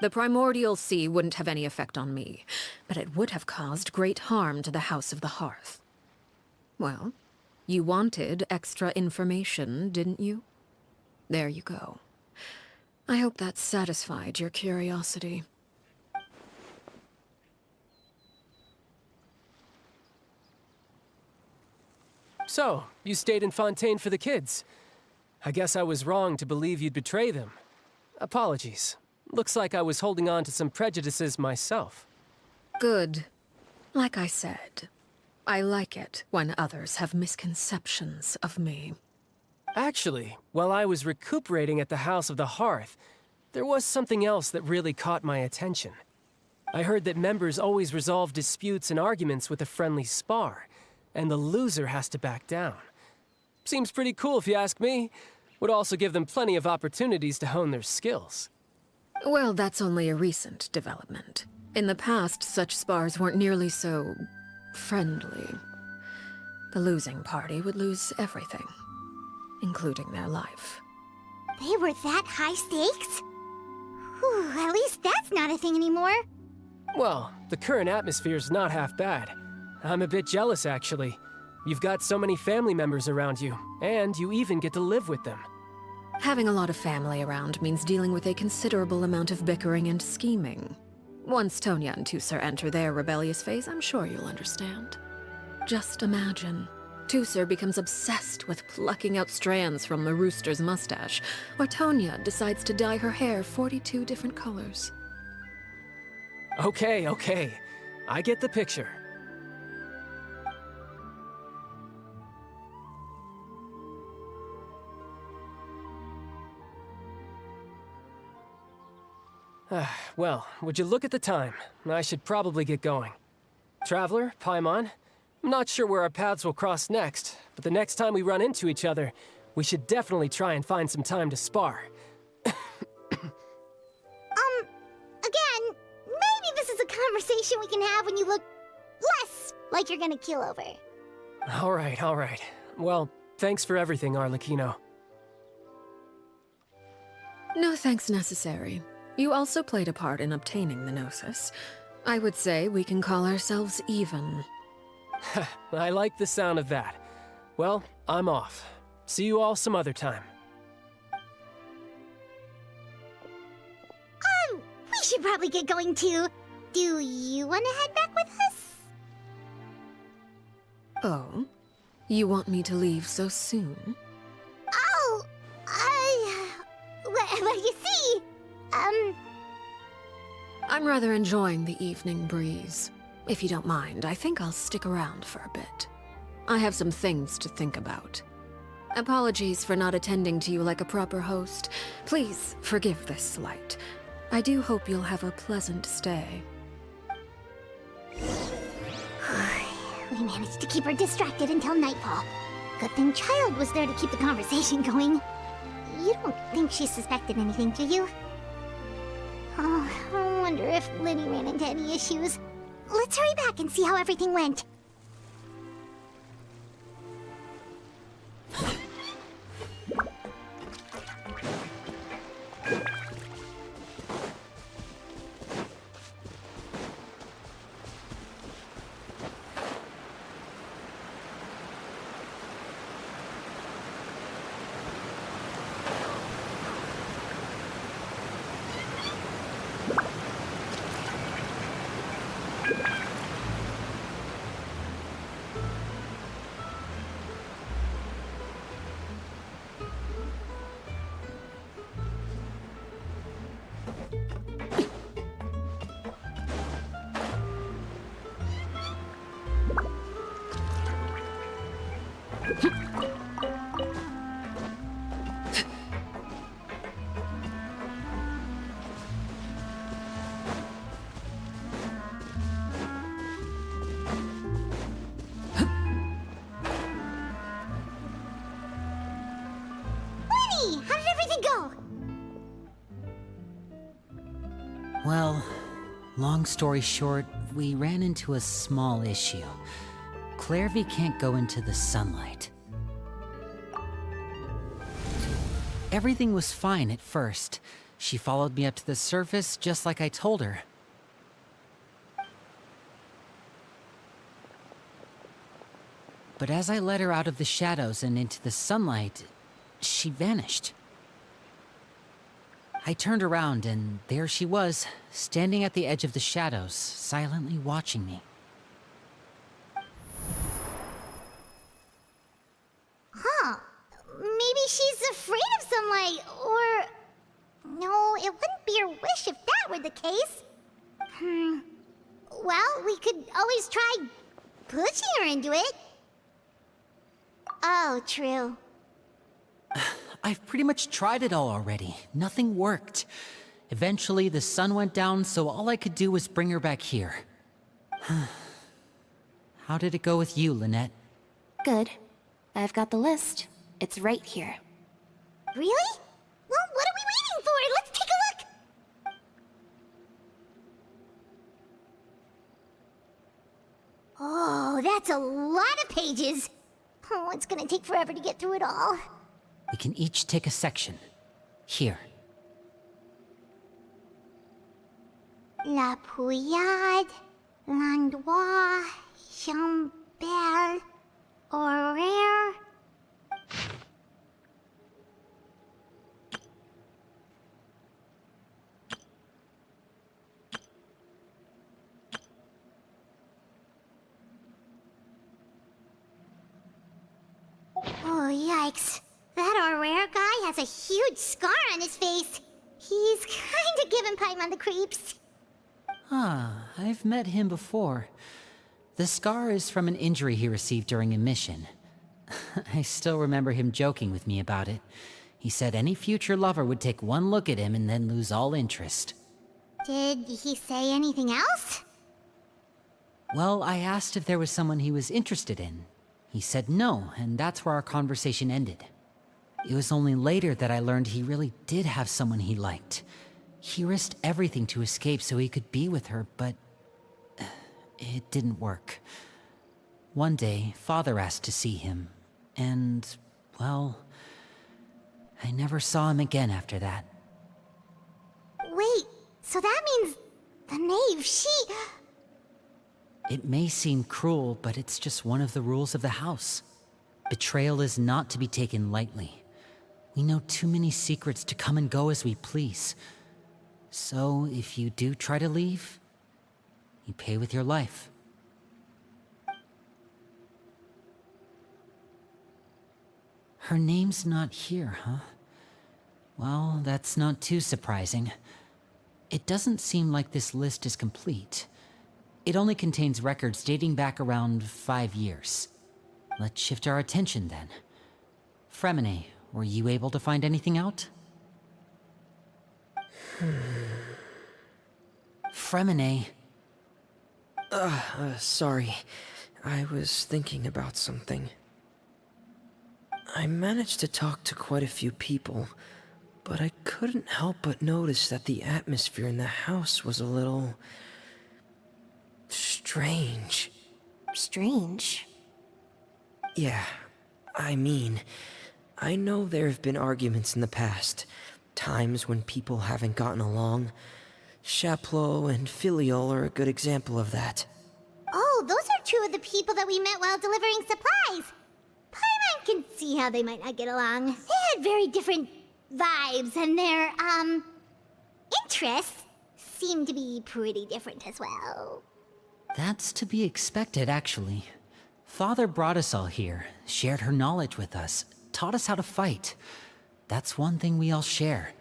The primordial sea wouldn't have any effect on me, but it would have caused great harm to the House of the Hearth. Well, you wanted extra information, didn't you? There you go. I hope that satisfied your curiosity. So, you stayed in Fontaine for the kids. I guess I was wrong to believe you'd betray them. Apologies. Looks like I was holding on to some prejudices myself. Good. Like I said, I like it when others have misconceptions of me. Actually, while I was recuperating at the House of the Hearth, there was something else that really caught my attention. I heard that members always resolve disputes and arguments with a friendly spar, and the loser has to back down. Seems pretty cool if you ask me. Would also give them plenty of opportunities to hone their skills. Well, that's only a recent development. In the past, such spars weren't nearly so friendly. The losing party would lose everything, including their life. They were that high stakes? Whew, at least that's not a thing anymore. Well, the current atmosphere's not half bad. I'm a bit jealous, actually. You've got so many family members around you, and you even get to live with them. Having a lot of family around means dealing with a considerable amount of bickering and scheming. Once Tonya and Tusser enter their rebellious phase, I'm sure you'll understand. Just imagine, Tusser becomes obsessed with plucking out strands from the rooster's mustache, or Tonya decides to dye her hair 42 different colors. Okay, okay. I get the picture. Well, would you look at the time? I should probably get going. Traveler, Paimon, I'm not sure where our paths will cross next, but the next time we run into each other, we should definitely try and find some time to spar. Again, maybe this is a conversation we can have when you look less like you're gonna keel over. All right. Well, thanks for everything, ARLECCHINO. No thanks necessary. You also played a part in obtaining the Gnosis. I would say we can call ourselves even. I like the sound of that. Well, I'm off. See you all some other time. We should probably get going too. Do you want to head back with us? Oh? You want me to leave so soon? Oh, well, you see, I'm rather enjoying the evening breeze. If you don't mind, I think I'll stick around for a bit. I have some things to think about. Apologies for not attending to you like a proper host. Please forgive this slight. I do hope you'll have a pleasant stay. We managed to keep her distracted until nightfall. Good thing Child was there to keep the conversation going. You don't think she suspected anything, do you? Oh, I wonder if Liddy ran into any issues. Let's hurry back and see how everything went. How did everything go? Well, long story short, we ran into a small issue. Clairvy can't go into the sunlight. Everything was fine at first. She followed me up to the surface just like I told her. But as I led her out of the shadows and into the sunlight, she vanished. I turned around and there she was, standing at the edge of the shadows, silently watching me. Huh. Maybe she's afraid of sunlight, or... No, it wouldn't be her wish if that were the case. Well, we could always try pushing her into it. Oh, true. I've pretty much tried it all already. Nothing worked. Eventually, the sun went down, so all I could do was bring her back here. How did it go with you, Lynette? Good. I've got the list. It's right here. Really? Well, what are we waiting for? Let's take a look! Oh, that's a lot of pages. Oh, it's gonna take forever to get through it all. We can each take a section. Here. La Pouillade, L'Endroit, Chambel, Horaire. Yikes. That Aurora guy has a huge scar on his face. He's kinda giving Paimon the creeps. Ah, I've met him before. The scar is from an injury he received during a mission. I still remember him joking with me about it. He said any future lover would take one look at him and then lose all interest. Did he say anything else? Well, I asked if there was someone he was interested in. He said no, and that's where our conversation ended. It was only later that I learned he really did have someone he liked. He risked everything to escape so he could be with her, but it didn't work. One day, Father asked to see him, and, well, I never saw him again after that. Wait, so that means the knave, she... It may seem cruel, but it's just one of the rules of the house. Betrayal is not to be taken lightly. We know too many secrets to come and go as we please. So, if you do try to leave, you pay with your life. Her name's not here, huh? Well, that's not too surprising. It doesn't seem like this list is complete. It only contains records dating back around 5 years. Let's shift our attention then. Fremine, were you able to find anything out? Fremine. Sorry. I was thinking about something. I managed to talk to quite a few people, but I couldn't help but notice that the atmosphere in the house was a little... strange. Strange. Yeah, I mean, I know there have been arguments in the past, times when people haven't gotten along. Chaplot and Filial are a good example of that. Oh, those are two of the people that we met while delivering supplies. Paimon can see how they might not get along. They had very different vibes, and their, interests seem to be pretty different as well. That's to be expected, actually. Father brought us all here, shared her knowledge with us, taught us how to fight. That's one thing we all share.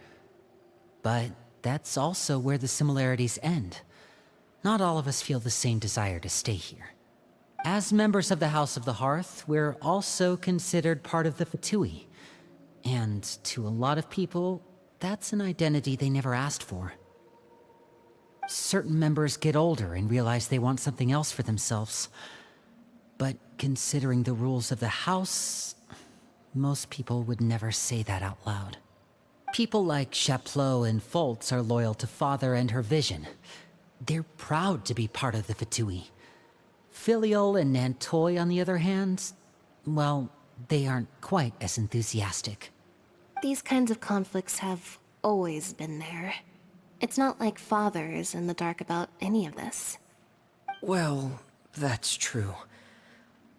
But that's also where the similarities end. Not all of us feel the same desire to stay here. As members of the House of the Hearth, we're also considered part of the Fatui. And to a lot of people, that's an identity they never asked for. Certain members get older and realize they want something else for themselves. But considering the rules of the house, most people would never say that out loud. People like Chaplot and Foltz are loyal to Father and her vision. They're proud to be part of the Fatui. Filial and Nantoy, on the other hand, well, they aren't quite as enthusiastic. These kinds of conflicts have always been there. It's not like Father is in the dark about any of this. Well, that's true.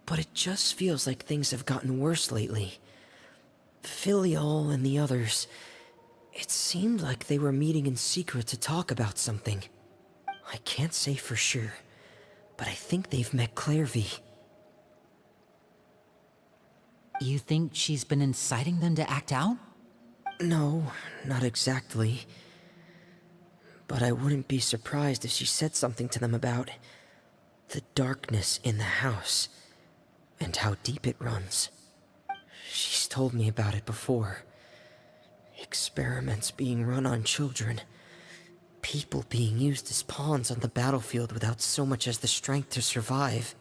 But it just feels like things have gotten worse lately. Filial and the others, it seemed like they were meeting in secret to talk about something. I can't say for sure, but I think they've met Clairvy. You think she's been inciting them to act out? No, not exactly. But I wouldn't be surprised if she said something to them about the darkness in the house and how deep it runs. She's told me about it before. Experiments being run on children. People being used as pawns on the battlefield without so much as the strength to survive.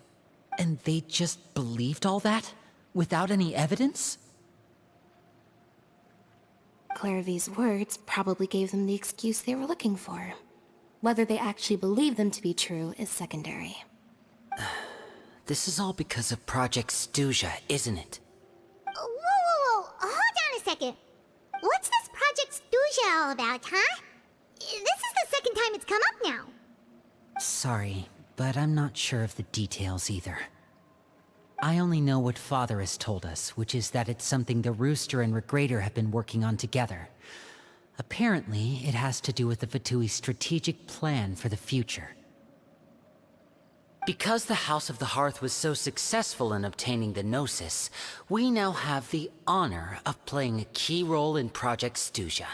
And they just believed all that? Without any evidence? Clairvy's words probably gave them the excuse they were looking for. Whether they actually believe them to be true is secondary. This is all because of Project Stuja, isn't it? Whoa. Hold on a second. What's this Project Stuja all about, huh? This is the second time it's come up now. Sorry, but I'm not sure of the details either. I only know what Father has told us, which is that it's something the Rooster and Regrader have been working on together. Apparently, it has to do with the Fatui's strategic plan for the future. Because the House of the Hearth was so successful in obtaining the Gnosis, we now have the honor of playing a key role in Project Stuja.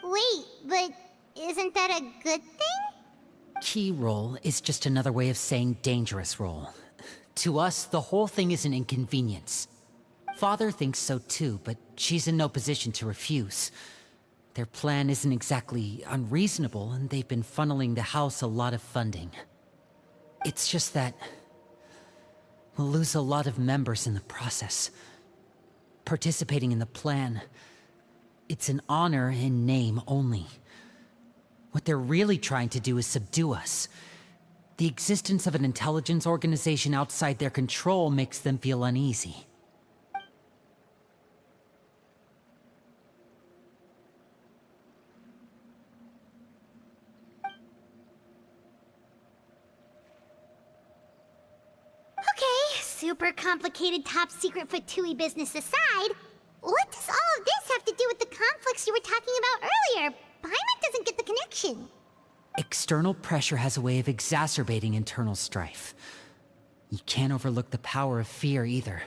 Wait, but isn't that a good thing? Key role is just another way of saying dangerous role. To us, the whole thing is an inconvenience. Father thinks so too, but she's in no position to refuse. Their plan isn't exactly unreasonable, and they've been funneling the house a lot of funding. It's just that we'll lose a lot of members in the process. Participating in the plan, it's an honor in name only. What they're really trying to do is subdue us. The existence of an intelligence organization outside their control makes them feel uneasy. Okay, super complicated top secret Fatui business aside, what does all of this have to do with the conflicts you were talking about earlier? Paimon doesn't get the connection. External pressure has a way of exacerbating internal strife. You can't overlook the power of fear either.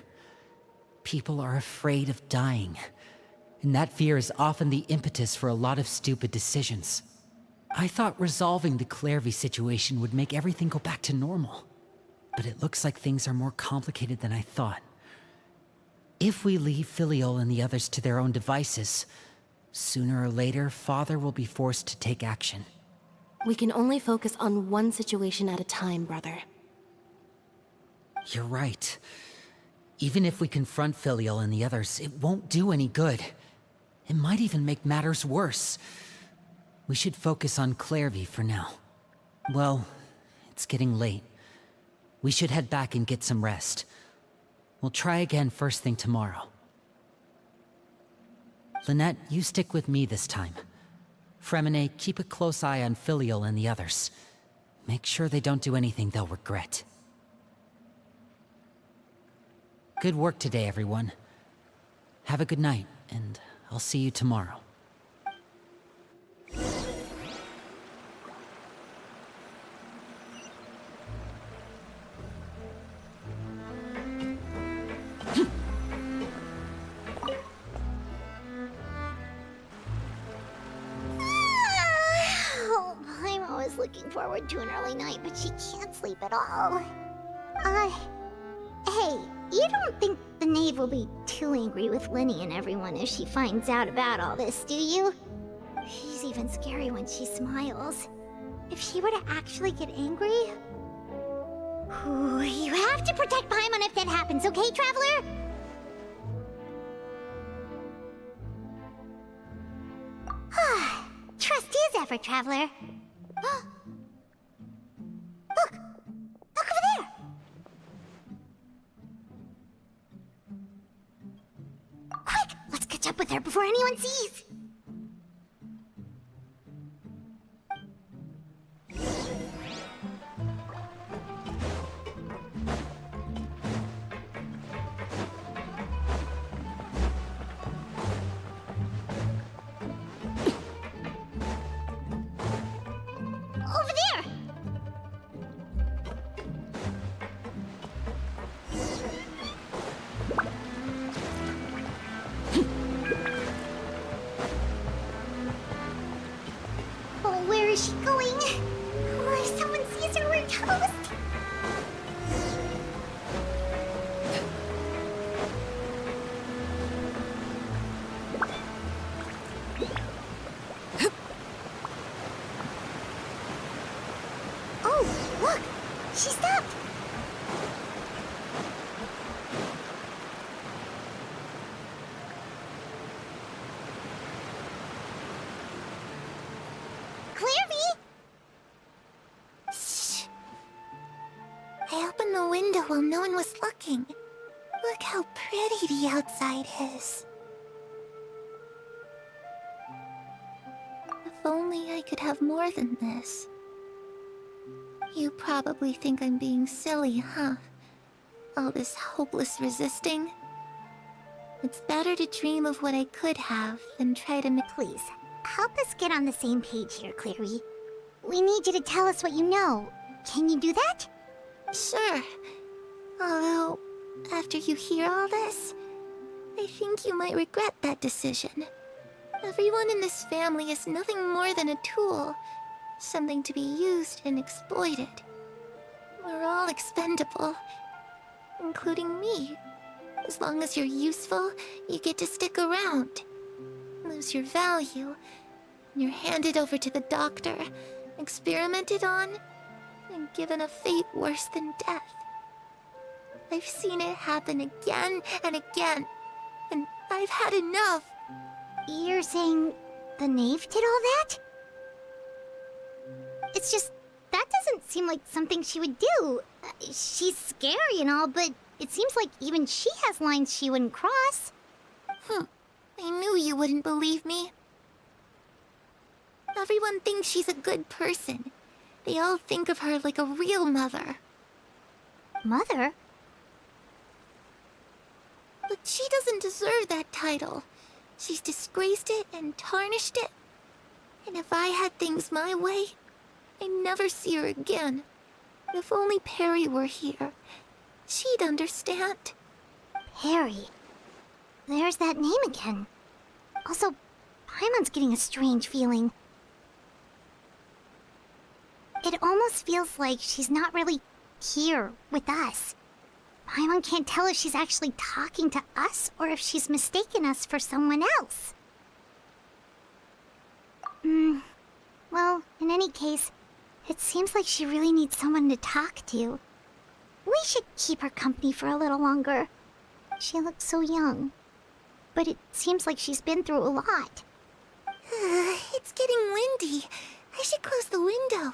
People are afraid of dying, and that fear is often the impetus for a lot of stupid decisions. I thought resolving the Clairvy situation would make everything go back to normal, but it looks like things are more complicated than I thought. If we leave Filiol and the others to their own devices, sooner or later, Father will be forced to take action. We can only focus on one situation at a time, brother. You're right. Even if we confront Filial and the others, it won't do any good. It might even make matters worse. We should focus on Clairvy for now. Well, it's getting late. We should head back and get some rest. We'll try again first thing tomorrow. Lynette, you stick with me this time. Fremine, keep a close eye on Filial and the others. Make sure they don't do anything they'll regret. Good work today, everyone. Have a good night, and I'll see you tomorrow. Oh, Paimon was looking forward to an early night, but she can't sleep at all. Hey, you don't think the knave will be too angry with Linny and everyone if she finds out about all this, do you? She's even scary when she smiles. If she were to actually get angry... Ooh, you have to protect Paimon if that happens, okay, Traveler? Trust is ever, Traveler. Look! Look over there! Quick! Let's catch up with her before anyone sees! Over there! Oh, where is she going? Oh, if someone sees her, we're toast! Oh, look! She stopped! Clairvy! Shh! I opened the window while no one was looking. Look how pretty the outside is. If only I could have more than this. You probably think I'm being silly, huh? All this hopeless resisting? It's better to dream of what I could have than try to Please, help us get on the same page here, Clary. We need you to tell us what you know. Can you do that? Sure. Although, after you hear all this, I think you might regret that decision. Everyone in this family is nothing more than a tool. Something to be used and exploited. We're all expendable. Including me. As long as you're useful, you get to stick around. Lose your value, and you're handed over to the doctor, experimented on, and given a fate worse than death. I've seen it happen again and again, and I've had enough. You're saying the knave did all that? It's just, that doesn't seem like something she would do. She's scary and all, but it seems like even she has lines she wouldn't cross. I knew you wouldn't believe me. Everyone thinks she's a good person. They all think of her like a real mother. Mother? But she doesn't deserve that title. She's disgraced it and tarnished it. And if I had things my way, I'd never see her again. If only Perry were here, she'd understand. Perry. There's that name again. Also, Paimon's getting a strange feeling. It almost feels like she's not really here with us. Paimon can't tell if she's actually talking to us or if she's mistaken us for someone else. Well, in any case, it seems like she really needs someone to talk to. We should keep her company for a little longer. She looks so young. But it seems like she's been through a lot. It's getting windy. I should close the window.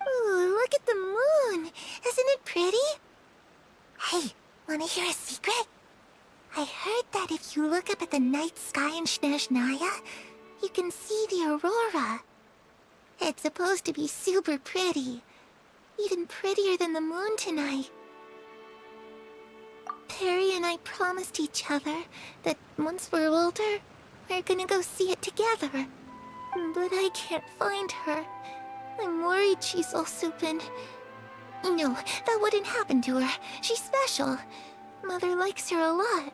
Ooh, look at the moon. Isn't it pretty? Hey, wanna hear a secret? I heard that if you look up at the night sky in Snezhnaya, you can see the aurora. It's supposed to be super pretty. Even prettier than the moon tonight. Perry and I promised each other that once we're older, we're gonna go see it together. But I can't find her. I'm worried she's also been... No, that wouldn't happen to her. She's special. Mother likes her a lot.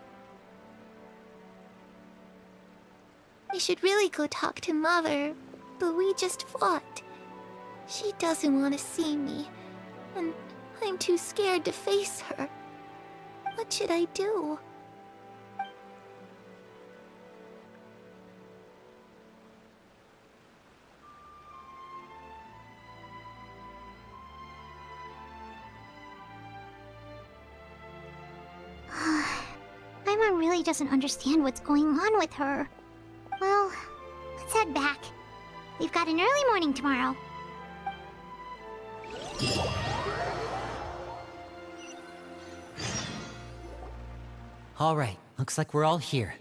I should really go talk to Mother, but we just fought. She doesn't want to see me, and I'm too scared to face her. What should I do? Paimon really doesn't understand what's going on with her. Well, let's head back. We've got an early morning tomorrow. All right, looks like we're all here.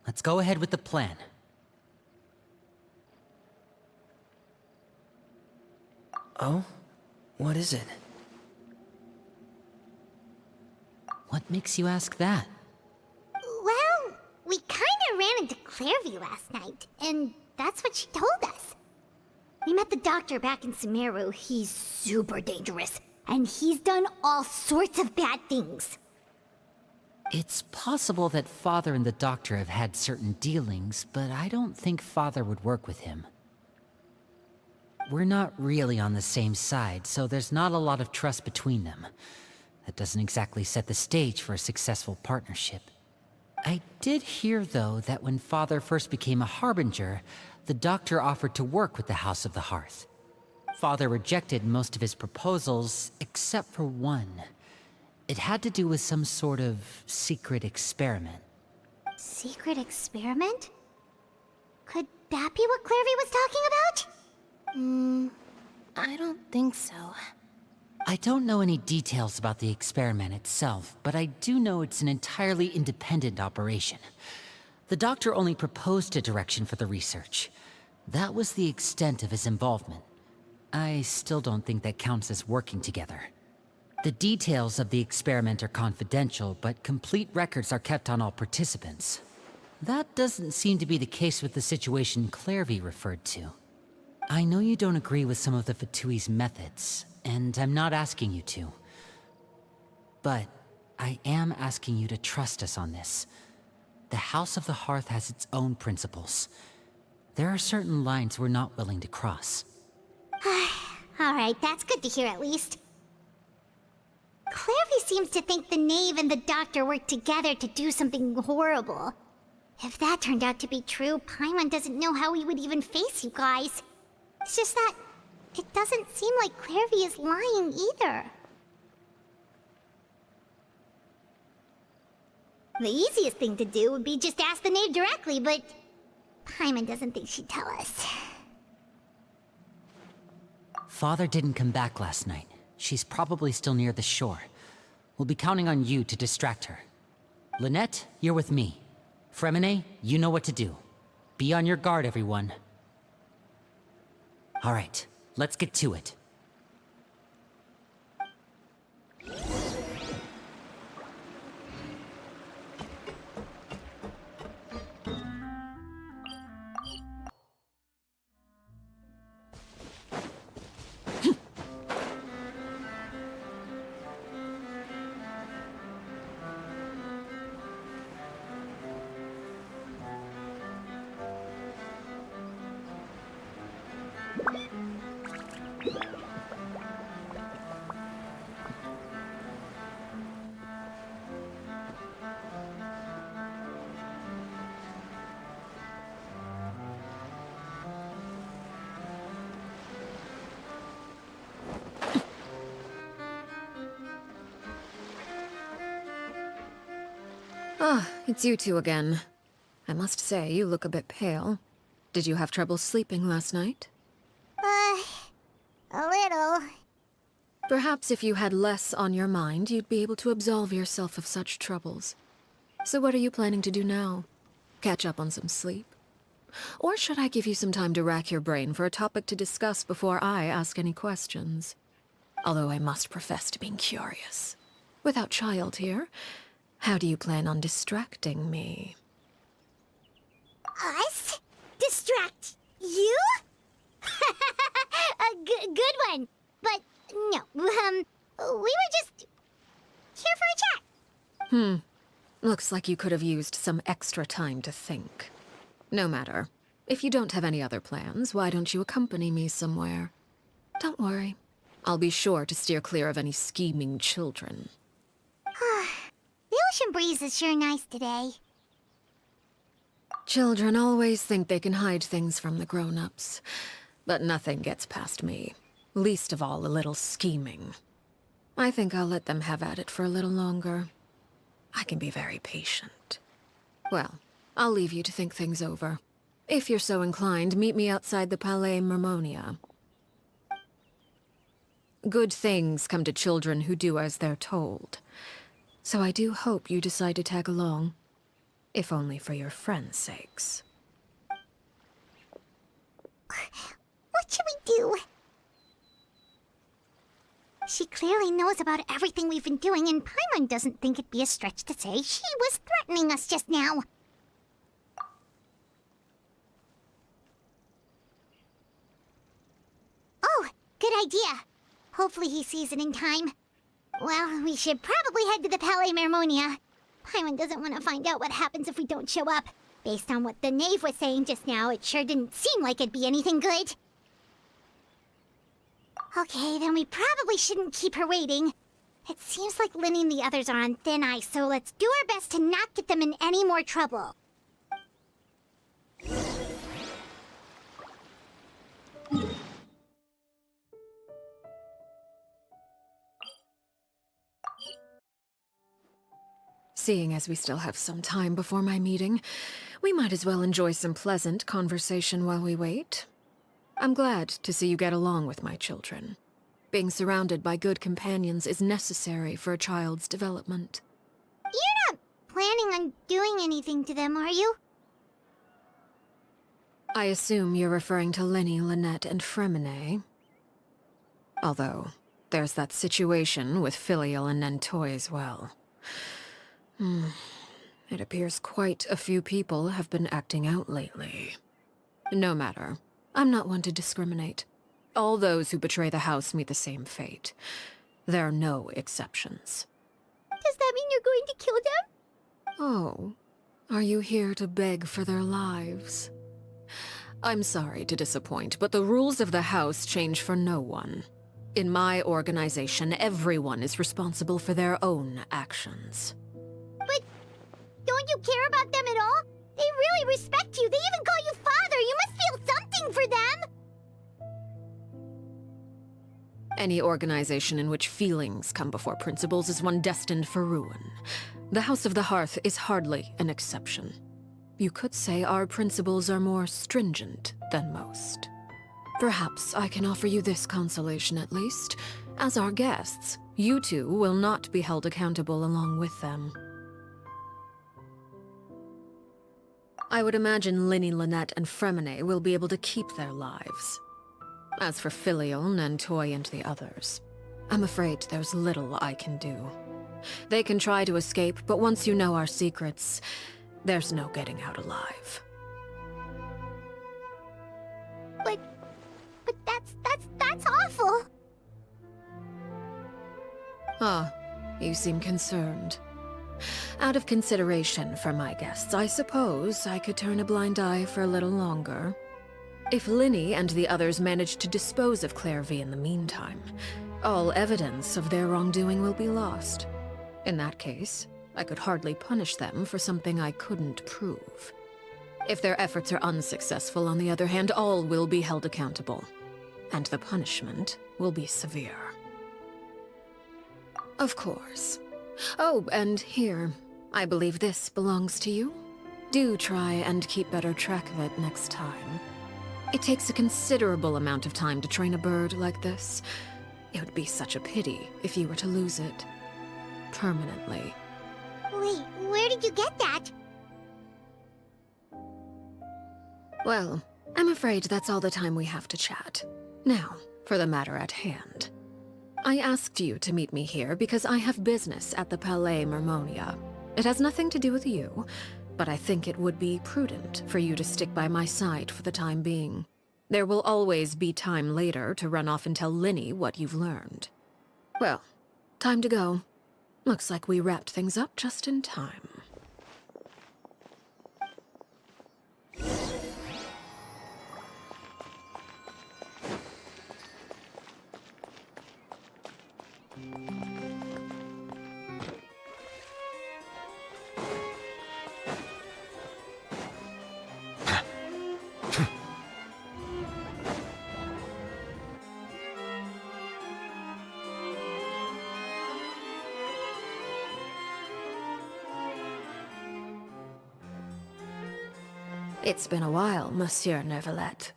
Let's go ahead with the plan. Oh? What is it? What makes you ask that? Well, we kinda ran into Clairvy last night, and that's what she told us. We met the doctor back in Sumeru. He's super dangerous, and he's done all sorts of bad things. It's possible that Father and the Doctor have had certain dealings, but I don't think Father would work with him. We're not really on the same side, so there's not a lot of trust between them. That doesn't exactly set the stage for a successful partnership. I did hear, though, that when Father first became a Harbinger, the Doctor offered to work with the House of the Hearth. Father rejected most of his proposals, except for one. It had to do with some sort of secret experiment. Secret experiment? Could that be what Clairvy was talking about? I don't think so. I don't know any details about the experiment itself, but I do know it's an entirely independent operation. The Doctor only proposed a direction for the research. That was the extent of his involvement. I still don't think that counts as working together. The details of the experiment are confidential, but complete records are kept on all participants. That doesn't seem to be the case with the situation Clairvy referred to. I know you don't agree with some of the Fatui's methods, and I'm not asking you to. but I am asking you to trust us on this. The House of the Hearth has its own principles. There are certain lines we're not willing to cross. Alright, that's good to hear at least. Clairvy seems to think the knave and the doctor worked together to do something horrible. If that turned out to be true, Paimon doesn't know how he would even face you guys. It's just that it doesn't seem like Clairvy is lying either. The easiest thing to do would be just ask the knave directly, but Paimon doesn't think she'd tell us. Father didn't come back last night. She's probably still near the shore. We'll be counting on you to distract her. Lynette, you're with me. Fremine, you know what to do. Be on your guard, everyone. All right, let's get to it. Ah, it's you two again. I must say, you look a bit pale. Did you have trouble sleeping last night? A little. Perhaps if you had less on your mind, you'd be able to absolve yourself of such troubles. So what are you planning to do now? Catch up on some sleep? Or should I give you some time to rack your brain for a topic to discuss before I ask any questions? Although I must profess to being curious. Without child here, how do you plan on distracting me? Us? Distract you? Good one. But no, we were just here for a chat. Looks like you could have used some extra time to think. No matter. If you don't have any other plans, why don't you accompany me somewhere? Don't worry. I'll be sure to steer clear of any scheming children. The ocean breeze is sure nice today. Children always think they can hide things from the grown-ups. But nothing gets past me. Least of all a little scheming. I think I'll let them have at it for a little longer. I can be very patient. Well, I'll leave you to think things over. If you're so inclined, meet me outside the Palais Mermonia. Good things come to children who do as they're told. So I do hope you decide to tag along. If only for your friends' sakes. What should we do? She clearly knows about everything we've been doing, and Paimon doesn't think it'd be a stretch to say she was threatening us just now. Oh, good idea. Hopefully he sees it in time. Well, we should probably head to the Palais Mermonia. Paimon doesn't want to find out what happens if we don't show up. Based on what the knave was saying just now, it sure didn't seem like it'd be anything good. Okay, then we probably shouldn't keep her waiting. It seems like Lynn and the others are on thin ice, so let's do our best to not get them in any more trouble. Seeing as we still have some time before my meeting, we might as well enjoy some pleasant conversation while we wait. I'm glad to see you get along with my children. Being surrounded by good companions is necessary for a child's development. You're not planning on doing anything to them, are you? I assume you're referring to Lenny, Lynette, and Fremine. Although, there's that situation with Filial and Nentoy as well. It appears quite a few people have been acting out lately. No matter. I'm not one to discriminate. All those who betray the house meet the same fate. There are no exceptions. Does that mean you're going to kill them? Oh, are you here to beg for their lives? I'm sorry to disappoint, but the rules of the house change for no one. In my organization, everyone is responsible for their own actions. But don't you care about them at all? They really respect you. They even call you father. You must feel something for them. Any organization in which feelings come before principles is one destined for ruin. The House of the Hearth is hardly an exception. You could say our principles are more stringent than most. Perhaps I can offer you this consolation at least. As our guests, you two will not be held accountable along with them. I would imagine Linny, Lynette, and Fremine will be able to keep their lives. As for Filial, Nantoy, and the others, I'm afraid there's little I can do. They can try to escape, but once you know our secrets, there's no getting out alive. But that's awful. Ah, you seem concerned. Out of consideration for my guests, I suppose I could turn a blind eye for a little longer. If Linny and the others manage to dispose of Clairvy in the meantime, all evidence of their wrongdoing will be lost. In that case, I could hardly punish them for something I couldn't prove. If their efforts are unsuccessful, on the other hand, all will be held accountable. And the punishment will be severe. Of course. Oh, and here, I believe this belongs to you. Do try and keep better track of it next time. It takes a considerable amount of time to train a bird like this. It would be such a pity if you were to lose it. Permanently. Wait, where did you get that? Well, I'm afraid that's all the time we have to chat. Now, for the matter at hand. I asked you to meet me here because I have business at the Palais Mermonia. It has nothing to do with you, but I think it would be prudent for you to stick by my side for the time being. There will always be time later to run off and tell Linny what you've learned. Well, time to go. Looks like we wrapped things up just in time. It's been a while, Monsieur Neuvillette.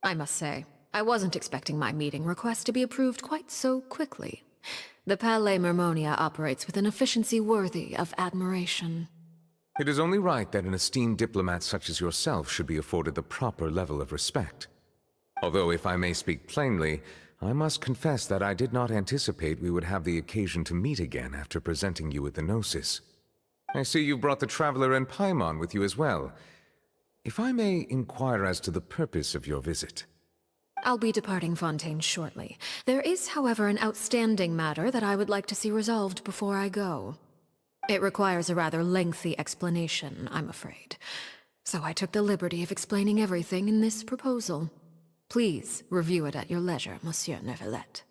I must say, I wasn't expecting my meeting request to be approved quite so quickly. The Palais Mermonia operates with an efficiency worthy of admiration. It is only right that an esteemed diplomat such as yourself should be afforded the proper level of respect. Although, if I may speak plainly, I must confess that I did not anticipate we would have the occasion to meet again after presenting you with the Gnosis. I see you brought the Traveler and Paimon with you as well. If I may inquire as to the purpose of your visit. I'll be departing Fontaine shortly. There is, however, an outstanding matter that I would like to see resolved before I go. It requires a rather lengthy explanation, I'm afraid. So I took the liberty of explaining everything in this proposal. Please review it at your leisure, Monsieur Neuvillette.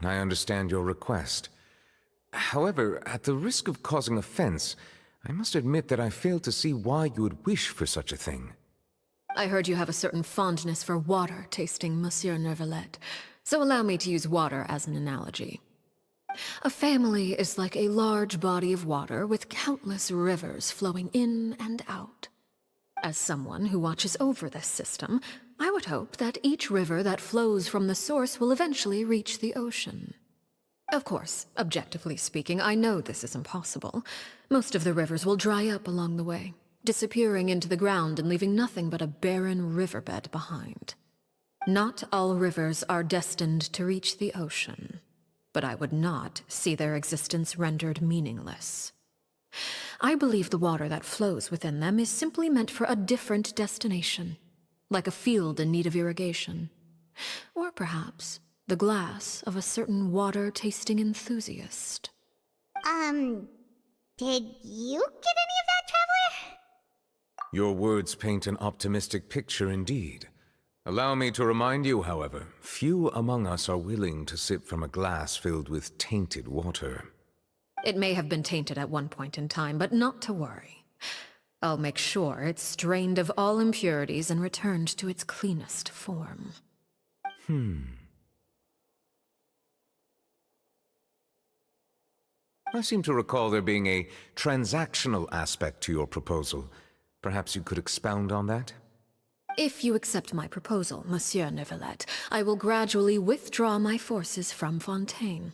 I understand your request. However, at the risk of causing offense, I must admit that I fail to see why you would wish for such a thing. I heard you have a certain fondness for water tasting, Monsieur Neuvillette, so allow me to use water as an analogy. A family is like a large body of water with countless rivers flowing in and out. As someone who watches over this system, I would hope that each river that flows from the source will eventually reach the ocean. Of course, objectively speaking, I know this is impossible. Most of the rivers will dry up along the way, disappearing into the ground and leaving nothing but a barren riverbed behind. Not all rivers are destined to reach the ocean, but I would not see their existence rendered meaningless. I believe the water that flows within them is simply meant for a different destination, like a field in need of irrigation. Or perhaps the glass of a certain water-tasting enthusiast. Did you get any of that, Traveler? Your words paint an optimistic picture indeed. Allow me to remind you, however, few among us are willing to sip from a glass filled with tainted water. It may have been tainted at one point in time, but not to worry. I'll make sure it's strained of all impurities and returned to its cleanest form. I seem to recall there being a transactional aspect to your proposal. Perhaps you could expound on that? If you accept my proposal, Monsieur Neuvillette, I will gradually withdraw my forces from Fontaine.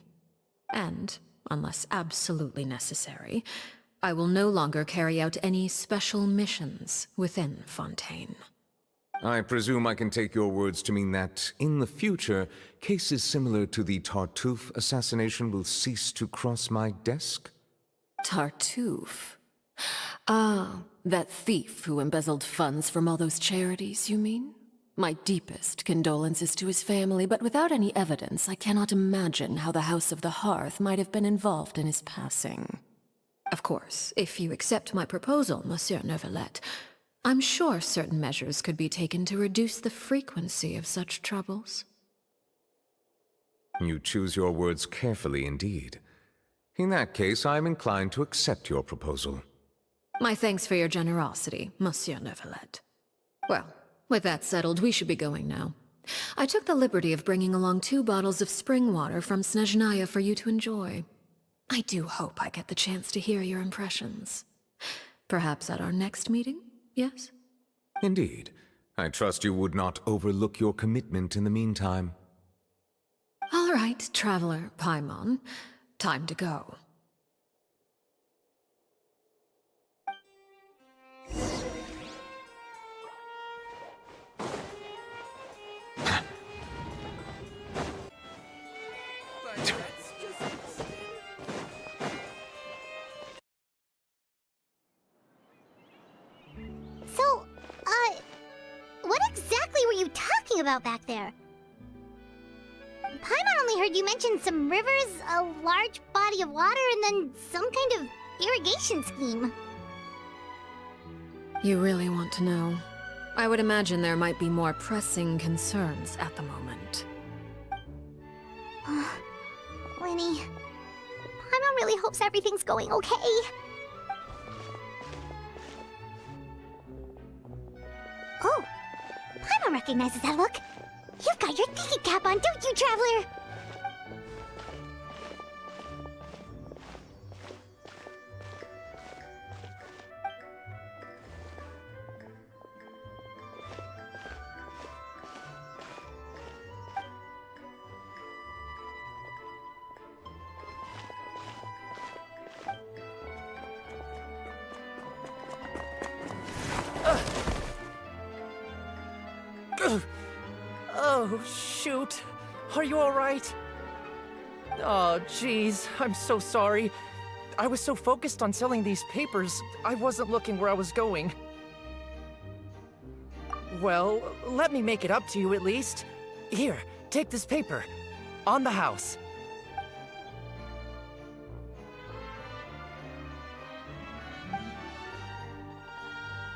And, unless absolutely necessary, I will no longer carry out any special missions within Fontaine. I presume I can take your words to mean that, in the future, cases similar to the Tartuffe assassination will cease to cross my desk? Tartuffe? Ah, that thief who embezzled funds from all those charities, you mean? My deepest condolences to his family, but without any evidence, I cannot imagine how the House of the Hearth might have been involved in his passing. Of course, if you accept my proposal, Monsieur Neuvillette, I'm sure certain measures could be taken to reduce the frequency of such troubles. You choose your words carefully indeed. In that case, I am inclined to accept your proposal. My thanks for your generosity, Monsieur Neuvillette. Well, with that settled, we should be going now. I took the liberty of bringing along 2 bottles of spring water from Snezhnaya for you to enjoy. I do hope I get the chance to hear your impressions. Perhaps at our next meeting, yes? Indeed. I trust you would not overlook your commitment in the meantime. All right, Traveler Paimon. Time to go. So, what exactly were you talking about back there? Paimon only heard you mention some rivers, a large body of water, and then some kind of irrigation scheme. You really want to know? I would imagine there might be more pressing concerns at the moment. Winnie, Paimon really hopes everything's going okay. Oh, Paimon recognizes that look. You've got your thinking cap on, don't you, Traveler? Oh, shoot. Are you alright? Oh, jeez. I'm so sorry. I was so focused on selling these papers, I wasn't looking where I was going. Well, let me make it up to you at least. Here, take this paper. On the house.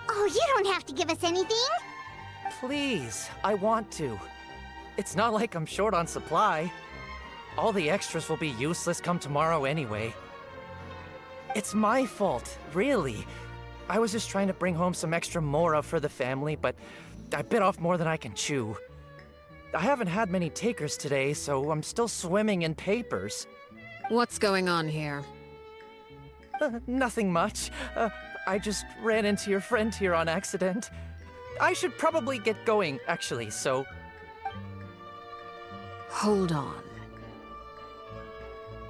Oh, you don't have to give us anything. Please, I want to. It's not like I'm short on supply. All the extras will be useless come tomorrow anyway. It's my fault, really. I was just trying to bring home some extra mora for the family, but I bit off more than I can chew. I haven't had many takers today, so I'm still swimming in papers. What's going on here? Nothing much. I just ran into your friend here on accident. I should probably get going, actually, so... Hold on.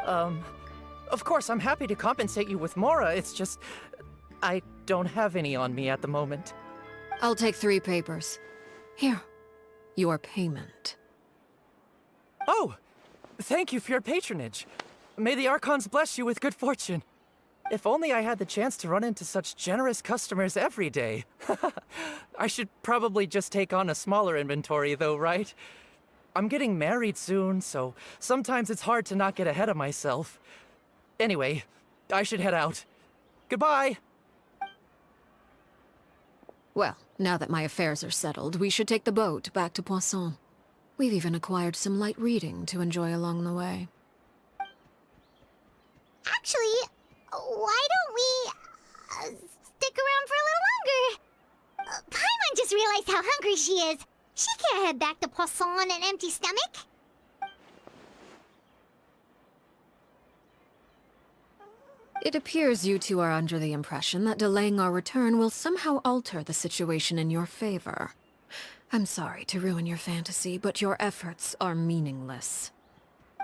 Of course, I'm happy to compensate you with Mora, it's just... I don't have any on me at the moment. I'll take 3 papers. Here. Your payment. Oh! Thank you for your patronage. May the Archons bless you with good fortune. If only I had the chance to run into such generous customers every day. I should probably just take on a smaller inventory though, right? I'm getting married soon, so sometimes it's hard to not get ahead of myself. Anyway, I should head out. Goodbye! Well, now that my affairs are settled, we should take the boat back to Poisson. We've even acquired some light reading to enjoy along the way. Actually, why don't we stick around for a little longer? Paimon just realized how hungry she is. She can't head back to Poisson on an empty stomach. It appears you two are under the impression that delaying our return will somehow alter the situation in your favor. I'm sorry to ruin your fantasy, but your efforts are meaningless.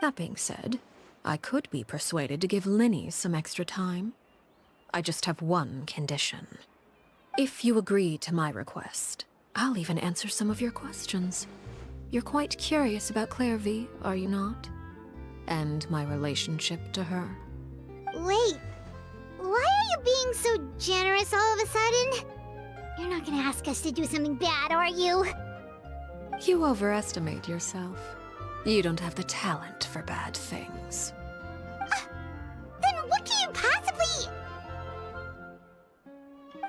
That being said, I could be persuaded to give Linny some extra time. I just have one condition. If you agree to my request, I'll even answer some of your questions. You're quite curious about Clairvy, are you not? And my relationship to her. Wait, why are you being so generous all of a sudden? You're not gonna ask us to do something bad, are you? You overestimate yourself. You don't have the talent for bad things. Then what can you possibly...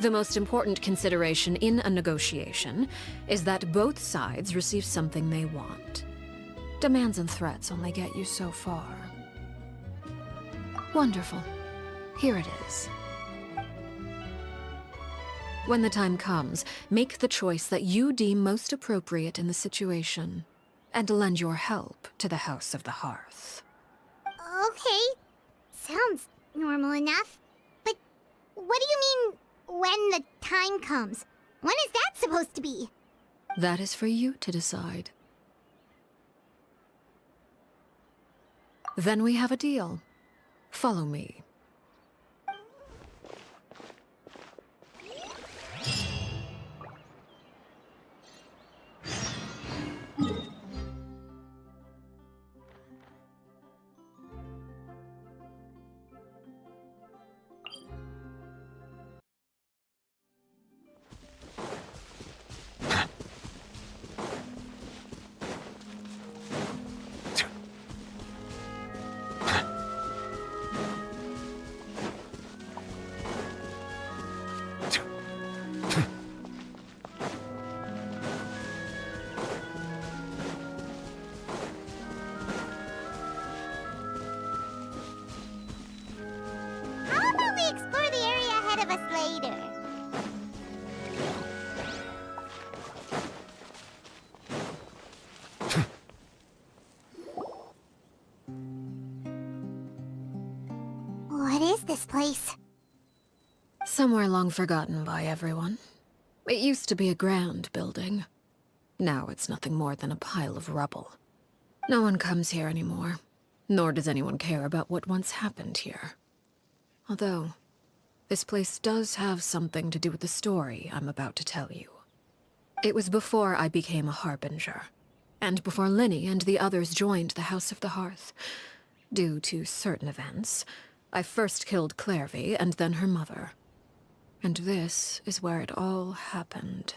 The most important consideration in a negotiation is that both sides receive something they want. Demands and threats only get you so far. Wonderful. Here it is. When the time comes, make the choice that you deem most appropriate in the situation, and lend your help to the House of the Hearth. Okay, sounds normal enough. But what do you mean, when the time comes? When is that supposed to be? That is for you to decide. Then we have a deal. Follow me. How about we explore the area ahead of us later? What is this place? Somewhere long forgotten by everyone. It used to be a grand building. Now it's nothing more than a pile of rubble. No one comes here anymore, nor does anyone care about what once happened here. Although, this place does have something to do with the story I'm about to tell you. It was before I became a Harbinger, and before Linny and the others joined the House of the Hearth. Due to certain events, I first killed Clairvy and then her mother. And this is where it all happened.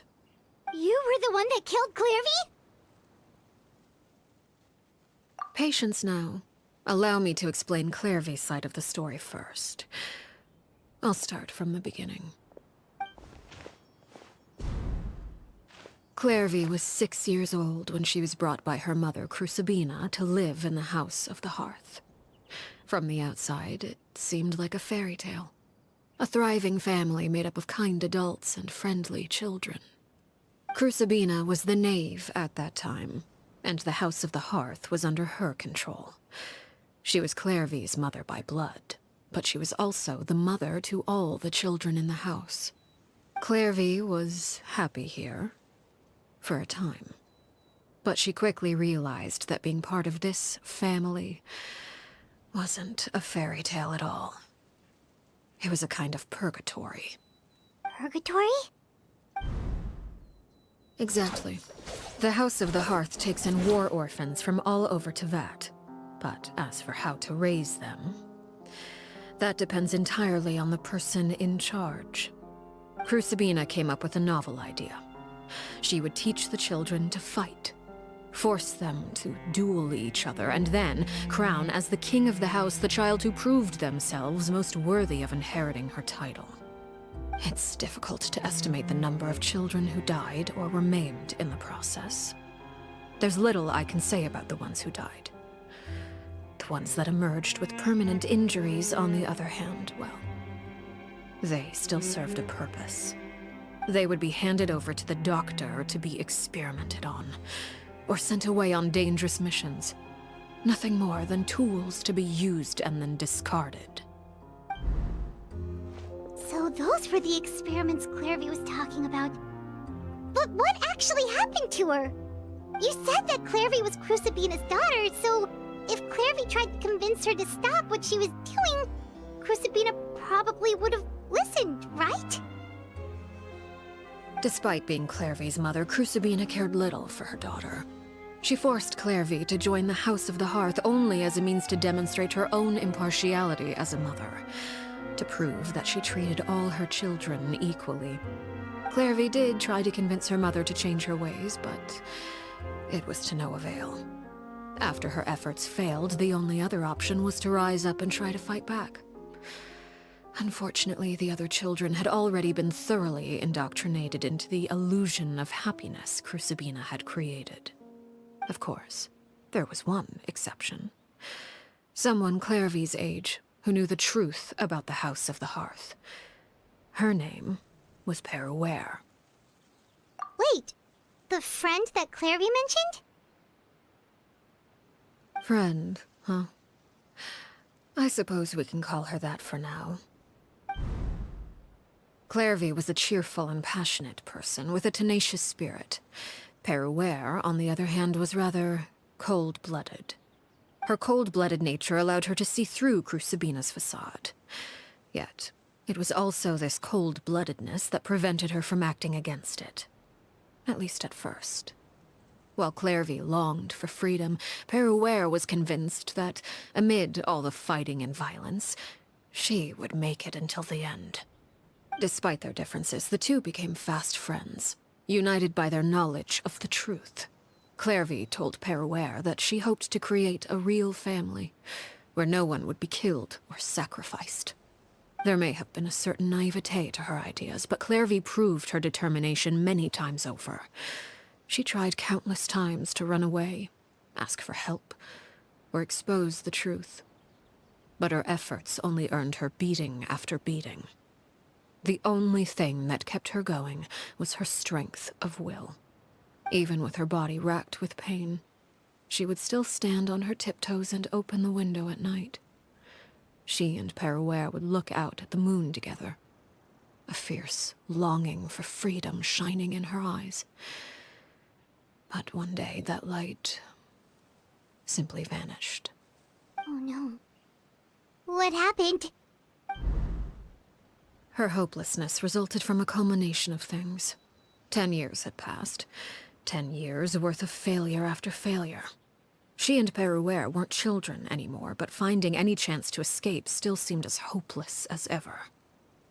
You were the one that killed Clairvy? Patience now. Allow me to explain Clairvy's side of the story first. I'll start from the beginning. Clairvy was 6 years old when she was brought by her mother, Crucibina, to live in the House of the Hearth. From the outside, it seemed like a fairy tale. A thriving family made up of kind adults and friendly children. Crucibina was the knave at that time, and the House of the Hearth was under her control. She was Clairvy's mother by blood, but she was also the mother to all the children in the house. Clairvy was happy here, for a time. But she quickly realized that being part of this family wasn't a fairy tale at all. It was a kind of purgatory. Purgatory? Exactly. The House of the Hearth takes in war orphans from all over Teyvat. But as for how to raise them, that depends entirely on the person in charge. Crucibina came up with a novel idea. She would teach the children to fight, force them to duel each other, and then crown as the king of the house the child who proved themselves most worthy of inheriting her title. It's difficult to estimate the number of children who died or were maimed in the process. There's little I can say about the ones who died. The ones that emerged with permanent injuries, on the other hand, well, they still served a purpose. They would be handed over to the doctor to be experimented on, or sent away on dangerous missions. Nothing more than tools to be used and then discarded. So those were the experiments Clairvy was talking about. But what actually happened to her? You said that Clairvy was Crucibina's daughter, so if Clairvy tried to convince her to stop what she was doing, Crucibina probably would have listened, right? Despite being Clairvy's mother, Crucibina cared little for her daughter. She forced Clairvy to join the House of the Hearth only as a means to demonstrate her own impartiality as a mother, to prove that she treated all her children equally. Clairvy did try to convince her mother to change her ways, but it was to no avail. After her efforts failed, the only other option was to rise up and try to fight back. Unfortunately, the other children had already been thoroughly indoctrinated into the illusion of happiness Crucibina had created. Of course, there was one exception. Someone Clairvy's age who knew the truth about the House of the Hearth. Her name was Peruere. Wait, the friend that Clairvy mentioned? Friend, huh? I suppose we can call her that for now. Clairvy was a cheerful and passionate person with a tenacious spirit. Peruere, on the other hand, was rather cold-blooded. Her cold-blooded nature allowed her to see through Crucibina's facade. Yet, it was also this cold-bloodedness that prevented her from acting against it. At least at first. While Clairvy longed for freedom, Peruere was convinced that, amid all the fighting and violence, she would make it until the end. Despite their differences, the two became fast friends, united by their knowledge of the truth. Clairvy told Peruere that she hoped to create a real family, where no one would be killed or sacrificed. There may have been a certain naivete to her ideas, but Clairvy proved her determination many times over. She tried countless times to run away, ask for help, or expose the truth. But her efforts only earned her beating after beating. The only thing that kept her going was her strength of will. Even with her body racked with pain, she would still stand on her tiptoes and open the window at night. She and Peruere would look out at the moon together, a fierce longing for freedom shining in her eyes. But one day that light simply vanished. Oh no. What happened? Her hopelessness resulted from a culmination of things. 10 years had passed. 10 years worth of failure after failure. She and Peruere weren't children anymore, but finding any chance to escape still seemed as hopeless as ever.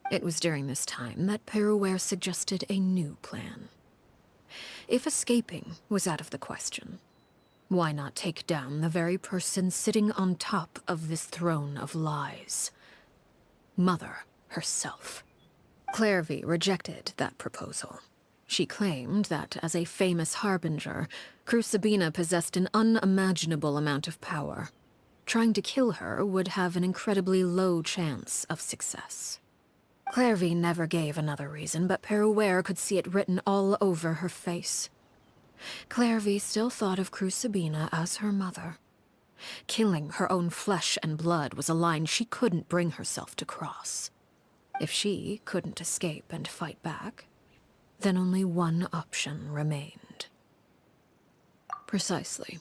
It was during this time that Peruere suggested a new plan. If escaping was out of the question, why not take down the very person sitting on top of this throne of lies? Mother herself. Clairvy rejected that proposal. She claimed that, as a famous harbinger, Crucibina possessed an unimaginable amount of power. Trying to kill her would have an incredibly low chance of success. Clairvy never gave another reason, but Peruere could see it written all over her face. Clairvy still thought of Crucibina as her mother. Killing her own flesh and blood was a line she couldn't bring herself to cross. If she couldn't escape and fight back, then only one option remained. Precisely.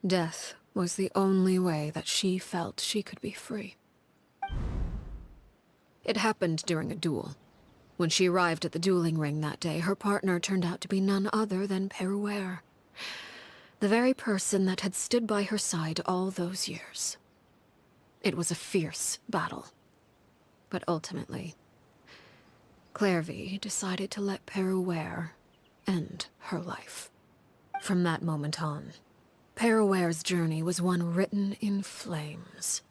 Death was the only way that she felt she could be free. It happened during a duel. When she arrived at the dueling ring that day, her partner turned out to be none other than Peruere, the very person that had stood by her side all those years. It was a fierce battle, but ultimately, Clairvy decided to let Peruere end her life. From that moment on, Peruere's journey was one written in flames.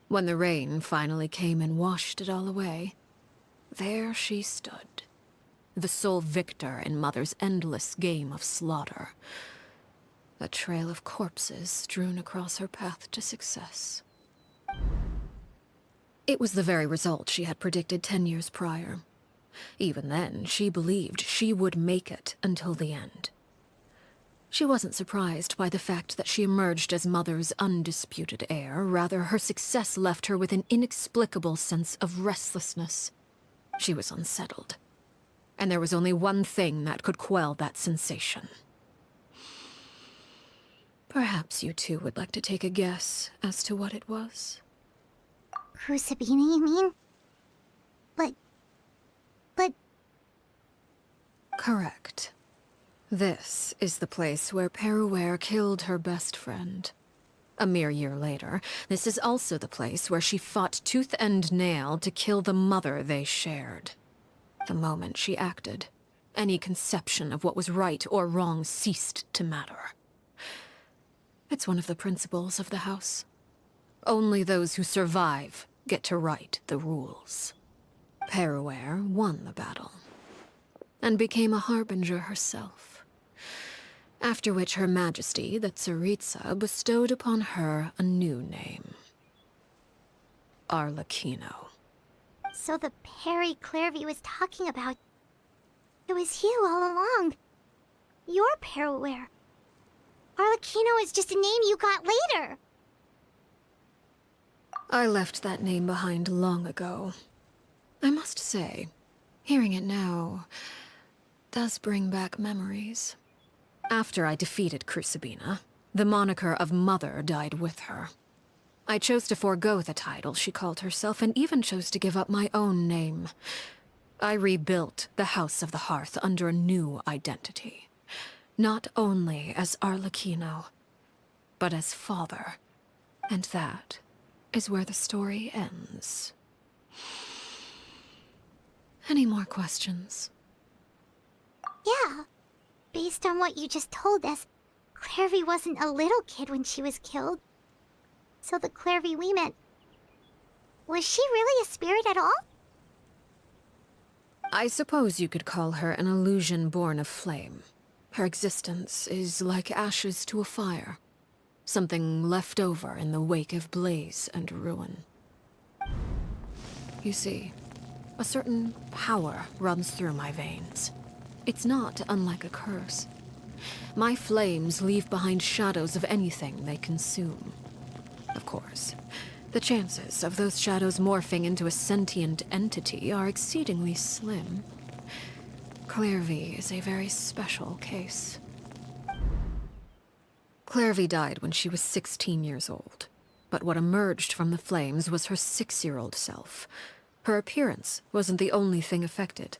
When the rain finally came and washed it all away, there she stood, the sole victor in Mother's endless game of slaughter. A trail of corpses strewn across her path to success. It was the very result she had predicted 10 years prior. Even then, she believed she would make it until the end. She wasn't surprised by the fact that she emerged as Mother's undisputed heir. Rather, her success left her with an inexplicable sense of restlessness. She was unsettled, and there was only one thing that could quell that sensation. Perhaps you two would like to take a guess as to what it was? Crucibina, you mean? But... Correct. This is the place where Peruere killed her best friend. A mere year later, this is also the place where she fought tooth and nail to kill the mother they shared. The moment she acted, any conception of what was right or wrong ceased to matter. It's one of the principles of the house. Only those who survive get to write the rules. Peruere won the battle, and became a harbinger herself. After which Her Majesty, the Tsaritsa, bestowed upon her a new name. ARLECCHINO. So the Perry Clairvy was talking about... It was you all along. You're Peruere. ARLECCHINO is just a name you got later. I left that name behind long ago. I must say, hearing it now does bring back memories. After I defeated Crucibina, the moniker of Mother died with her. I chose to forego the title she called herself, and even chose to give up my own name. I rebuilt the House of the Hearth under a new identity. Not only as ARLECCHINO, but as father. And that is where the story ends. Any more questions? Yeah. Based on what you just told us, Clairvy wasn't a little kid when she was killed. So the Clairvy we met... Was she really a spirit at all? I suppose you could call her an illusion born of flame. Her existence is like ashes to a fire. Something left over in the wake of blaze and ruin. You see, a certain power runs through my veins. It's not unlike a curse. My flames leave behind shadows of anything they consume. Of course, the chances of those shadows morphing into a sentient entity are exceedingly slim. Clairvy is a very special case. Clairvy died when she was 16 years old, but what emerged from the flames was her 6-year-old self. Her appearance wasn't the only thing affected.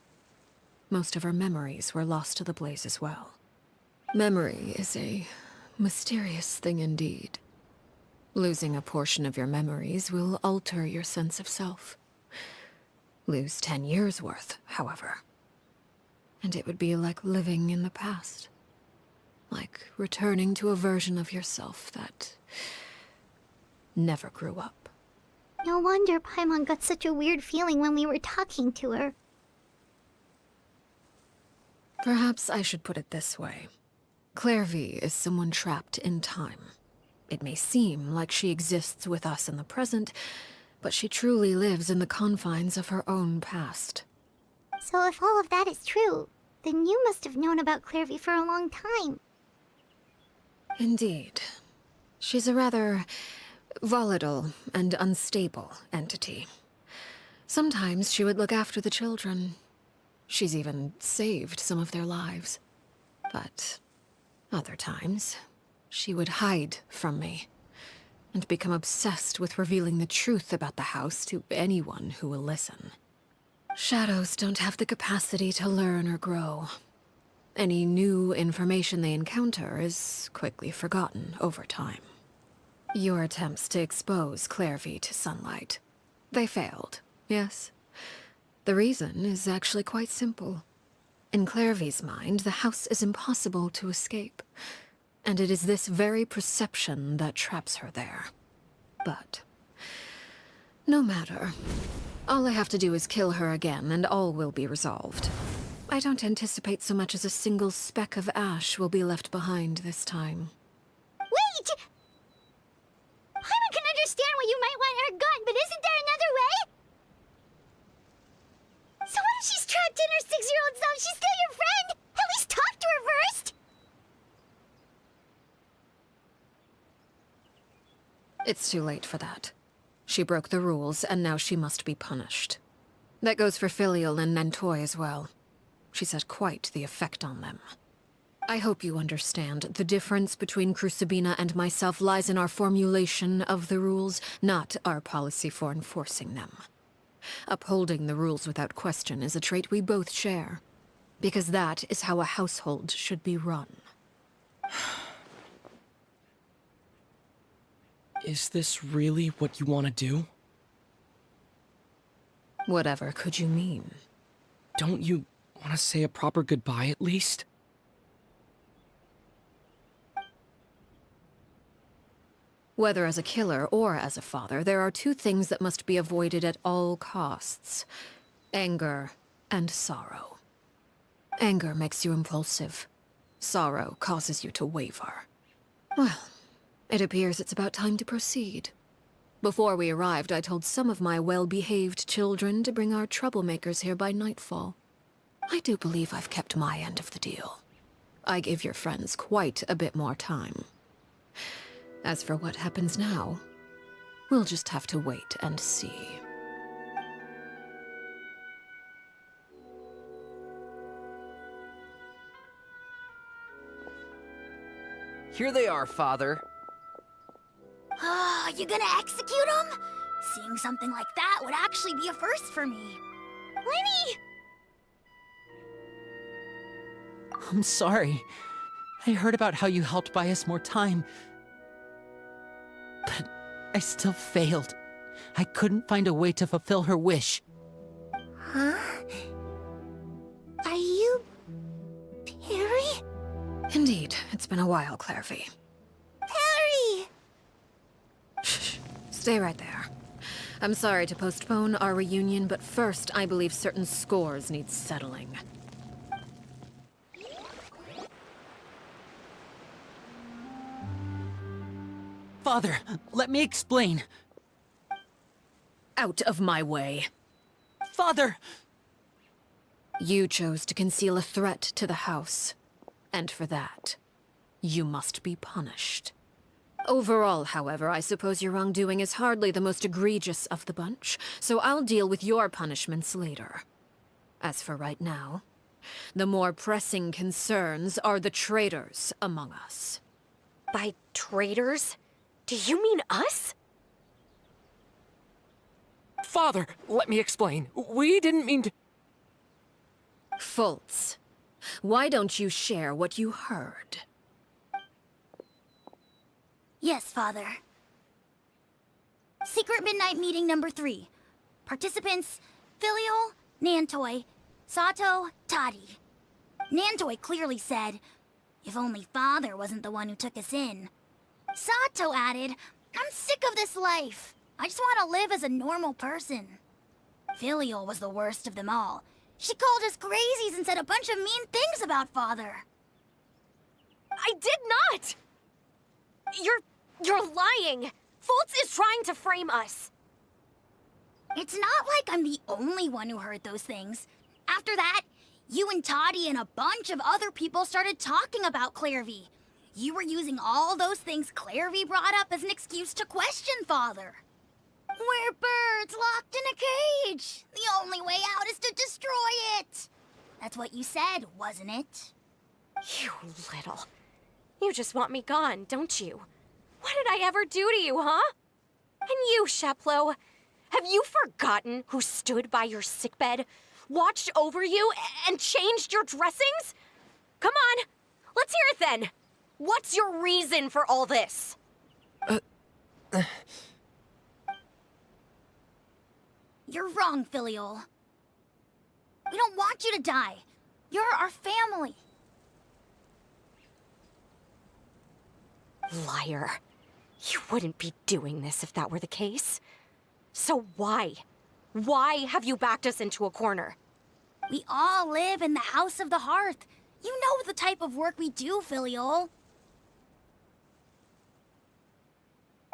Most of her memories were lost to the blaze as well. Memory is a mysterious thing indeed. Losing a portion of your memories will alter your sense of self. Lose 10 years' worth, however, and it would be like living in the past. Like returning to a version of yourself that never grew up. No wonder Paimon got such a weird feeling when we were talking to her. Perhaps I should put it this way. Clairvy is someone trapped in time. It may seem like she exists with us in the present, but she truly lives in the confines of her own past. So if all of that is true, then you must have known about Clairvy for a long time. Indeed. She's a rather volatile and unstable entity. Sometimes she would look after the children. She's even saved some of their lives. But other times, she would hide from me, and become obsessed with revealing the truth about the house to anyone who will listen. Shadows don't have the capacity to learn or grow. Any new information they encounter is quickly forgotten over time. Your attempts to expose Clairvy to sunlight. They failed, yes? The reason is actually quite simple. In Clairvy's mind, the house is impossible to escape, and it is this very perception that traps her there. But no matter. All I have to do is kill her again, and all will be resolved. I don't anticipate so much as a single speck of ash will be left behind this time. Wait! Paimon can understand why you might want her gone, but isn't there another way? So what if she's trapped in her 6-year-old self? She's still your friend! At least talk to her first! It's too late for that. She broke the rules, and now she must be punished. That goes for Filial and Nantoy as well. She's had quite the effect on them. I hope you understand. The difference between Crucibina and myself lies in our formulation of the rules, not our policy for enforcing them. Upholding the rules without question is a trait we both share, because that is how a household should be run. Is this really what you want to do? Whatever could you mean? Don't you want to say a proper goodbye at least? Whether as a killer or as a father, there are two things that must be avoided at all costs: anger and sorrow. Anger makes you impulsive. Sorrow causes you to waver. Well, it appears it's about time to proceed. Before we arrived, I told some of my well-behaved children to bring our troublemakers here by nightfall. I do believe I've kept my end of the deal. I gave your friends quite a bit more time. As for what happens now, we'll just have to wait and see. Here they are, Father. You gonna execute him? Seeing something like that would actually be a first for me. Lenny! I'm sorry. I heard about how you helped buy us more time. But I still failed. I couldn't find a way to fulfill her wish. Huh? Are you... Perry? Indeed, it's been a while, Clairvy. Perry! Shh. Stay right there. I'm sorry to postpone our reunion, but first I believe certain scores need settling. Father, let me explain. Out of my way. Father! You chose to conceal a threat to the house. And for that, you must be punished. Overall, however, I suppose your wrongdoing is hardly the most egregious of the bunch, so I'll deal with your punishments later. As for right now, the more pressing concerns are the traitors among us. By traitors? Do you mean us? Father, let me explain. We didn't mean to... Fultz, why don't you share what you heard? Yes, Father. Secret Midnight Meeting number 3. Participants: Filial, Nantoy, Sato, Toddy. Nantoy clearly said, "If only Father wasn't the one who took us in." Sato added, "I'm sick of this life. I just want to live as a normal person." Filial was the worst of them all. She called us crazies and said a bunch of mean things about Father. I did not! You're lying! Fultz is trying to frame us. It's not like I'm the only one who heard those things. After that, you and Toddy and a bunch of other people started talking about Clairvy. You were using all those things Clairvy brought up as an excuse to question Father. We're birds locked in a cage. The only way out is to destroy it. That's what you said, wasn't it? You little... You just want me gone, don't you? What did I ever do to you, huh? And you, Sheplo, have you forgotten who stood by your sickbed, watched over you, and changed your dressings? Come on, let's hear it then. What's your reason for all this? You're wrong, Filial. We don't want you to die. You're our family. Liar. You wouldn't be doing this if that were the case. So why? Why have you backed us into a corner? We all live in the House of the Hearth. You know the type of work we do, Filial.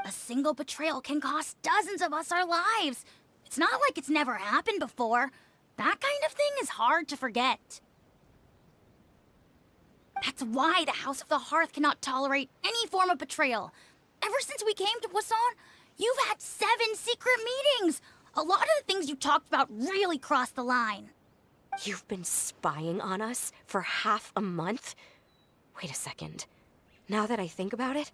A single betrayal can cost dozens of us our lives. It's not like it's never happened before. That kind of thing is hard to forget. That's why the House of the Hearth cannot tolerate any form of betrayal. Ever since we came to Poisson, you've had 7 secret meetings. A lot of the things you talked about really crossed the line. You've been spying on us for half a month? Wait a second. Now that I think about it,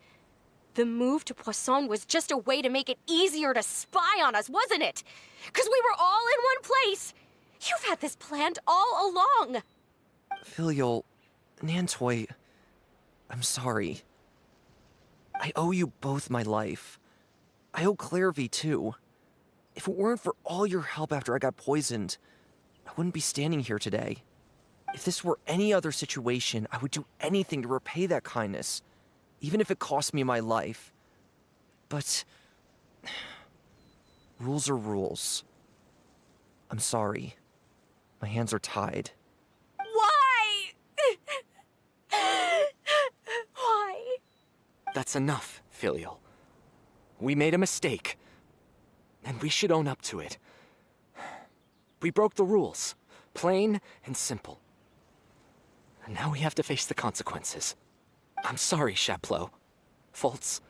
the move to Poisson was just a way to make it easier to spy on us, wasn't it? Because we were all in one place. You've had this planned all along. Filial, Nantoy, I'm sorry. I owe you both my life. I owe Claire V too. If it weren't for all your help after I got poisoned, I wouldn't be standing here today. If this were any other situation, I would do anything to repay that kindness, even if it cost me my life. But rules are rules. I'm sorry. My hands are tied. Why? Why? That's enough, Filial. We made a mistake, and we should own up to it. We broke the rules, plain and simple. And now we have to face the consequences. I'm sorry, Sheplo. Foltz.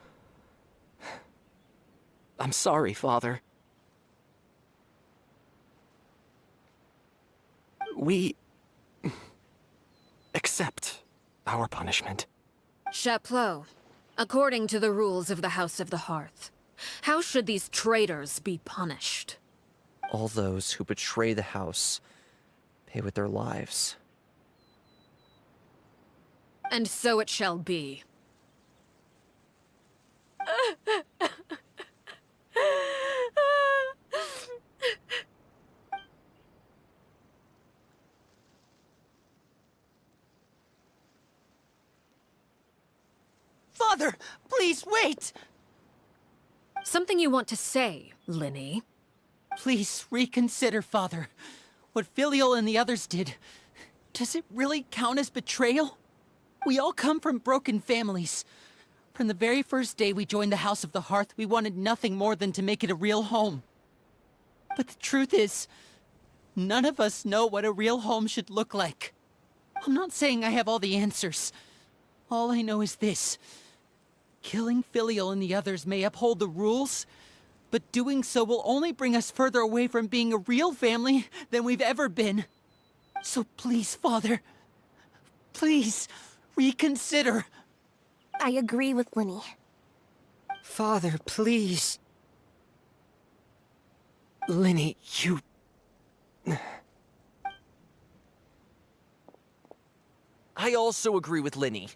I'm sorry, Father. We accept our punishment. Sheplo, according to the rules of the House of the Hearth, how should these traitors be punished? All those who betray the house pay with their lives. And so it shall be. Father, please wait! Something you want to say, Linny? Please reconsider, Father. What Filial and the others did, does it really count as betrayal? We all come from broken families. From the very first day we joined the House of the Hearth, we wanted nothing more than to make it a real home. But the truth is, none of us know what a real home should look like. I'm not saying I have all the answers. All I know is this. Killing Filial and the others may uphold the rules, but doing so will only bring us further away from being a real family than we've ever been. So please, Father, please reconsider. I agree with Linny. Father, please. Linny, you... I also agree with Linny.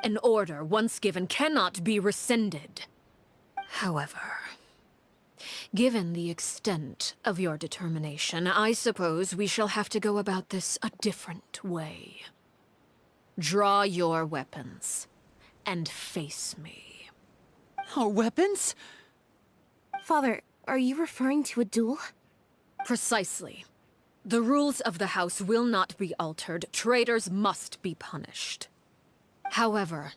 An order once given cannot be rescinded. However, given the extent of your determination, I suppose we shall have to go about this a different way. Draw your weapons and face me. Our weapons? Father, are you referring to a duel? Precisely. The rules of the house will not be altered. Traitors must be punished. However,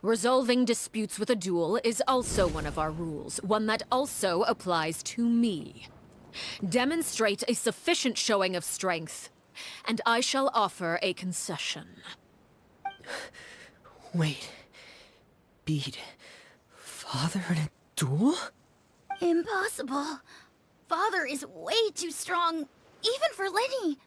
resolving disputes with a duel is also one of our rules, one that also applies to me. Demonstrate a sufficient showing of strength, and I shall offer a concession. Wait. Beat Father in a duel? Impossible. Father is way too strong, even for Linny.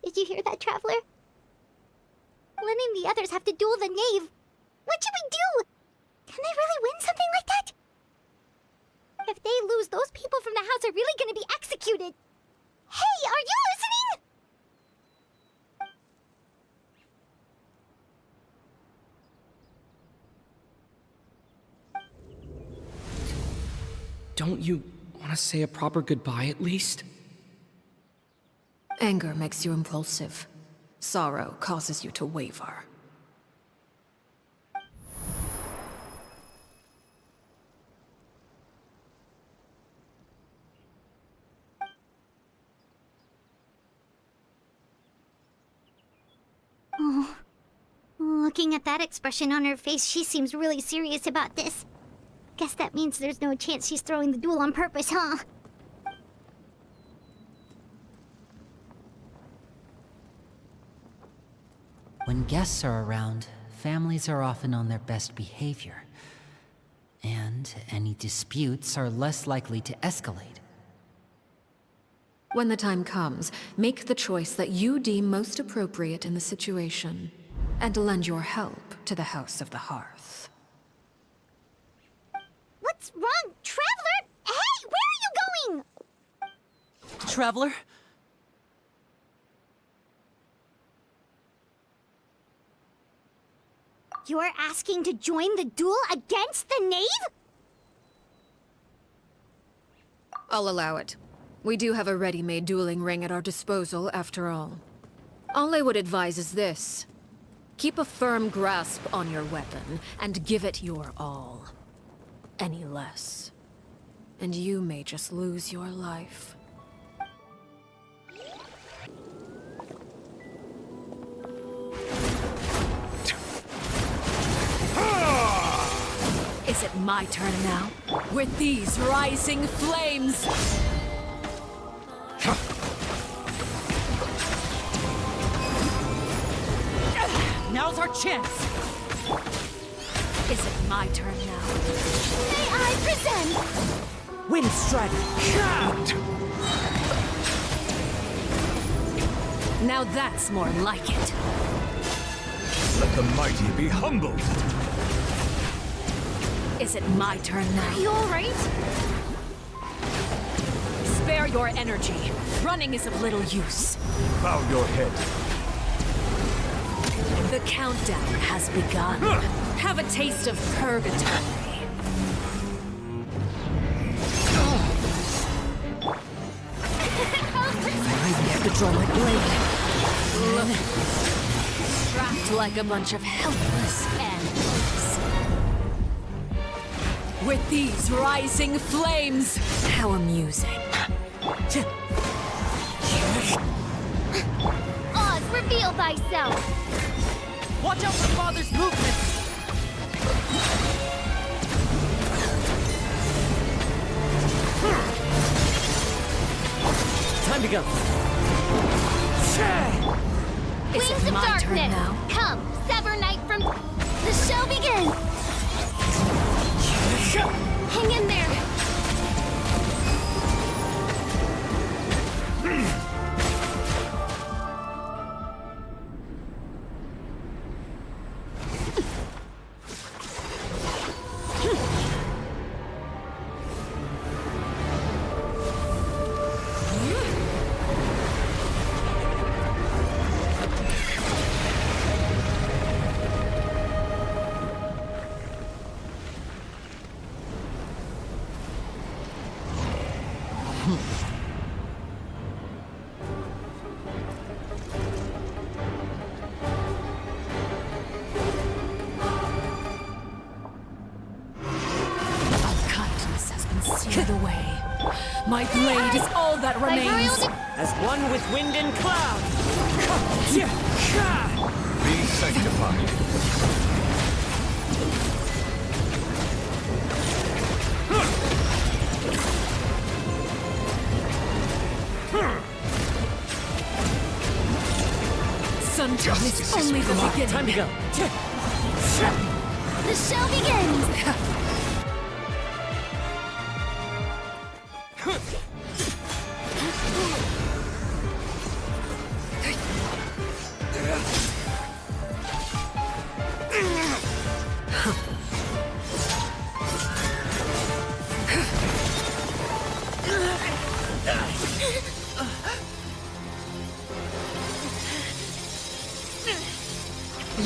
Did you hear that, Traveler? Letting the others have to duel the knave. What should we do? Can they really win something like that? If they lose, those people from the house are really gonna be executed. Hey, are you listening? Don't you want to say a proper goodbye at least? Anger makes you impulsive. Sorrow causes you to waver. Oh. Looking at that expression on her face, she seems really serious about this. Guess that means there's no chance she's throwing the duel on purpose, huh? When guests are around, families are often on their best behavior. And any disputes are less likely to escalate. When the time comes, make the choice that you deem most appropriate in the situation, and lend your help to the House of the Hearth. What's wrong, Traveler? Hey, where are you going? Traveler? You're asking to join the duel against the knave? I'll allow it. We do have a ready-made dueling ring at our disposal, after all. All I would advise is this. Keep a firm grasp on your weapon, and give it your all. Any less, and you may just lose your life. Is it my turn now? With these rising flames! Now's our chance! Is it my turn now? May I present? Wind Strider! Now that's more like it. Let the mighty be humbled! Is it my turn now? You alright? Spare your energy. Running is of little use. Bow your head. The countdown has begun. Have a taste of purgatory. I have to draw my blade. Look. Trapped like a bunch of helpless animals. With these rising flames! How amusing. Oz, reveal thyself! Watch out for Father's movements! Time to go. Is Wings it of my turn darkness! now? Come, sever night from... The show begins! Hang in there! Seared away. My blade is all that remains. As one with wind and cloud. Be sanctified. Sunshine is only the beginning. Time to go. The show begins!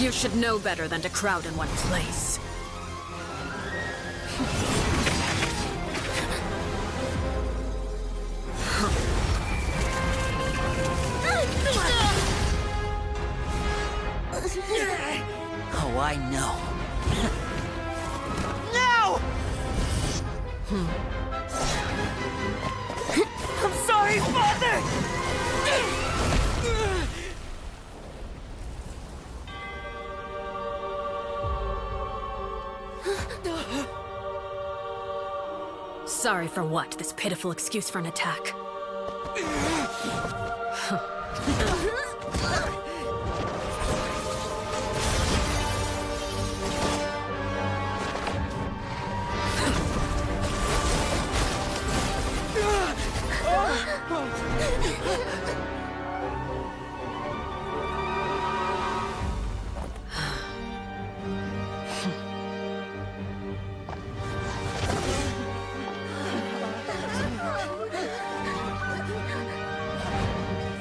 You should know better than to crowd in one place. Oh, I know. No! I'm sorry, Father! Sorry for what? This pitiful excuse for an attack.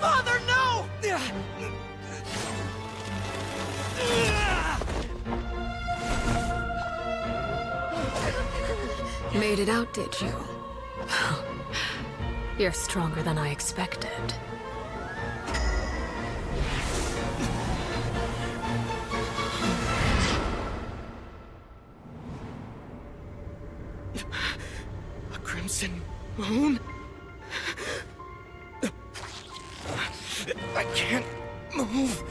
Father, no! Made it out, did you? You're stronger than I expected. A crimson moon? I can't move.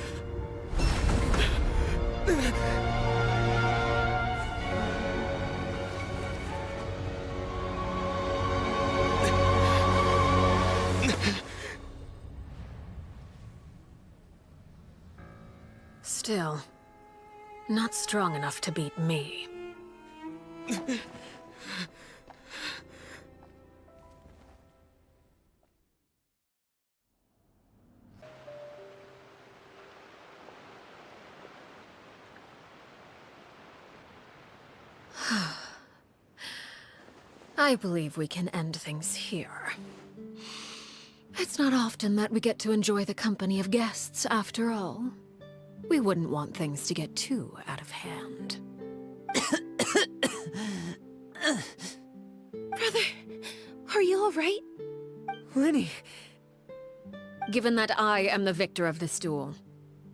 Still, not strong enough to beat me. I believe we can end things here. It's not often that we get to enjoy the company of guests, after all. We wouldn't want things to get too out of hand. Brother, are you all right? Lenny. Given that I am the victor of this duel,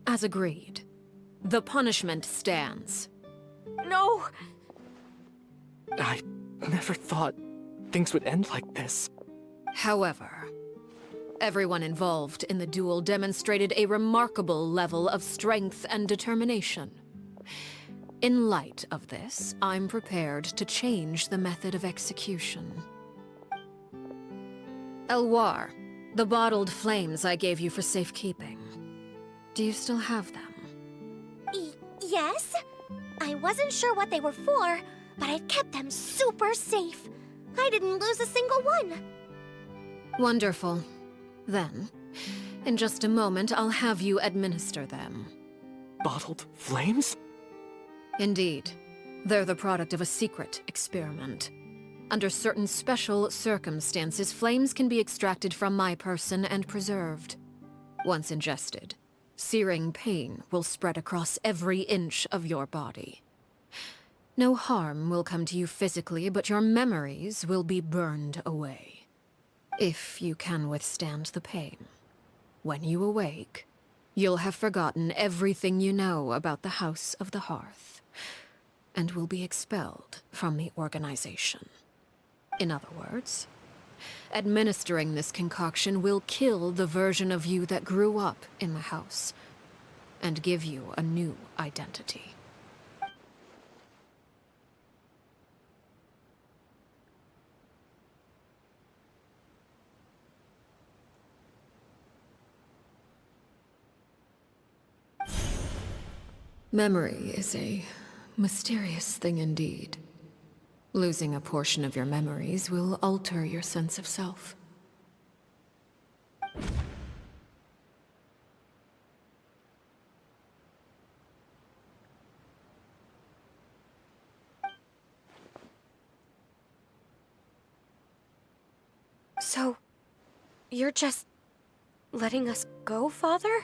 as agreed, the punishment stands. No! I never thought things would end like this. However, everyone involved in the duel demonstrated a remarkable level of strength and determination. In light of this, I'm prepared to change the method of execution. Elwar, the bottled flames I gave you for safekeeping. Do you still have them? Yes? I wasn't sure what they were for, but I've kept them super safe. I didn't lose a single one. Wonderful. Then, in just a moment, I'll have you administer them. Bottled flames? Indeed. They're the product of a secret experiment. Under certain special circumstances, flames can be extracted from my person and preserved. Once ingested, searing pain will spread across every inch of your body. No harm will come to you physically, but your memories will be burned away. If you can withstand the pain. When you awake, you'll have forgotten everything you know about the House of the Hearth, and will be expelled from the organization. In other words, administering this concoction will kill the version of you that grew up in the house, and give you a new identity. Memory is a mysterious thing indeed. Losing a portion of your memories will alter your sense of self. So, you're just letting us go, Father?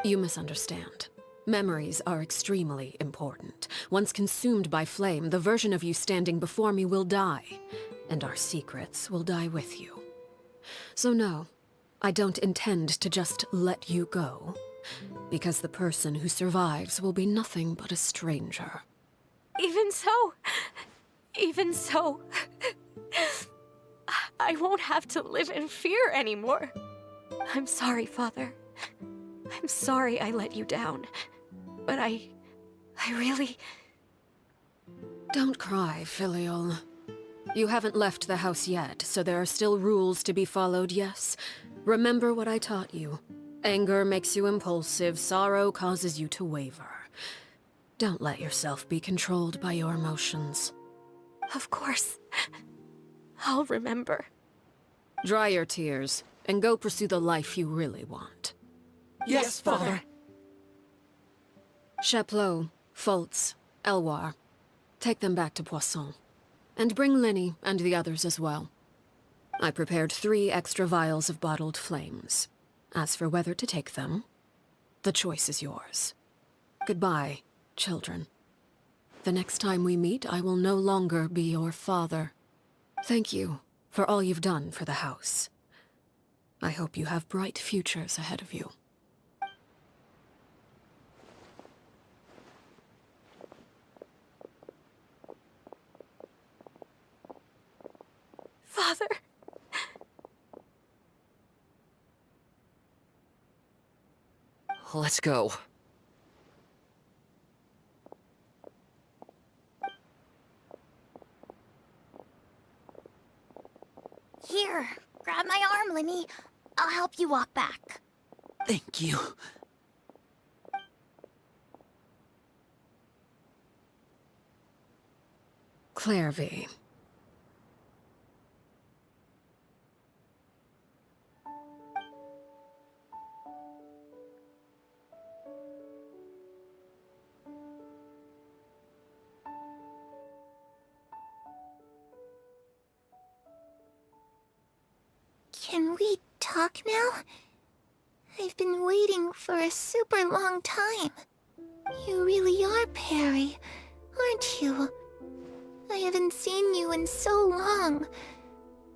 You misunderstand. Memories are extremely important. Once consumed by flame, the version of you standing before me will die, and our secrets will die with you. So no, I don't intend to just let you go, because the person who survives will be nothing but a stranger. Even so, I won't have to live in fear anymore. I'm sorry, Father. I'm sorry I let you down. But I really... Don't cry, Filial. You haven't left the house yet, so there are still rules to be followed, yes? Remember what I taught you. Anger makes you impulsive, sorrow causes you to waver. Don't let yourself be controlled by your emotions. Of course. I'll remember. Dry your tears, and go pursue the life you really want. Yes, Father. Chaplot, Foltz, Elwar. Take them back to Poisson. And bring Linny and the others as well. I prepared 3 extra vials of bottled flames. As for whether to take them, the choice is yours. Goodbye, children. The next time we meet, I will no longer be your father. Thank you for all you've done for the house. I hope you have bright futures ahead of you. Father. Let's go. Here, grab my arm, Linny. I'll help you walk back. Thank you. Clairvy. Can we talk now? I've been waiting for a super long time. You really are Perry, aren't you? I haven't seen you in so long.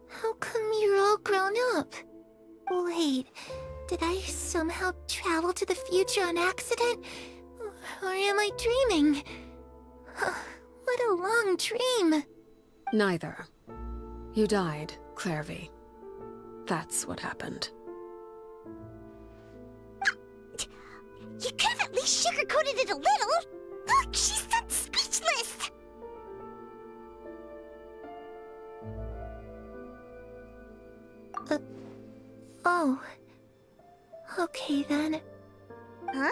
How come you're all grown up? Wait, did I somehow travel to the future on accident? Or am I dreaming? What a long dream. Neither. You died, Clairvy. That's what happened. You could have at least sugarcoated it a little. Look, she's done speechless. Oh. Okay then. Huh?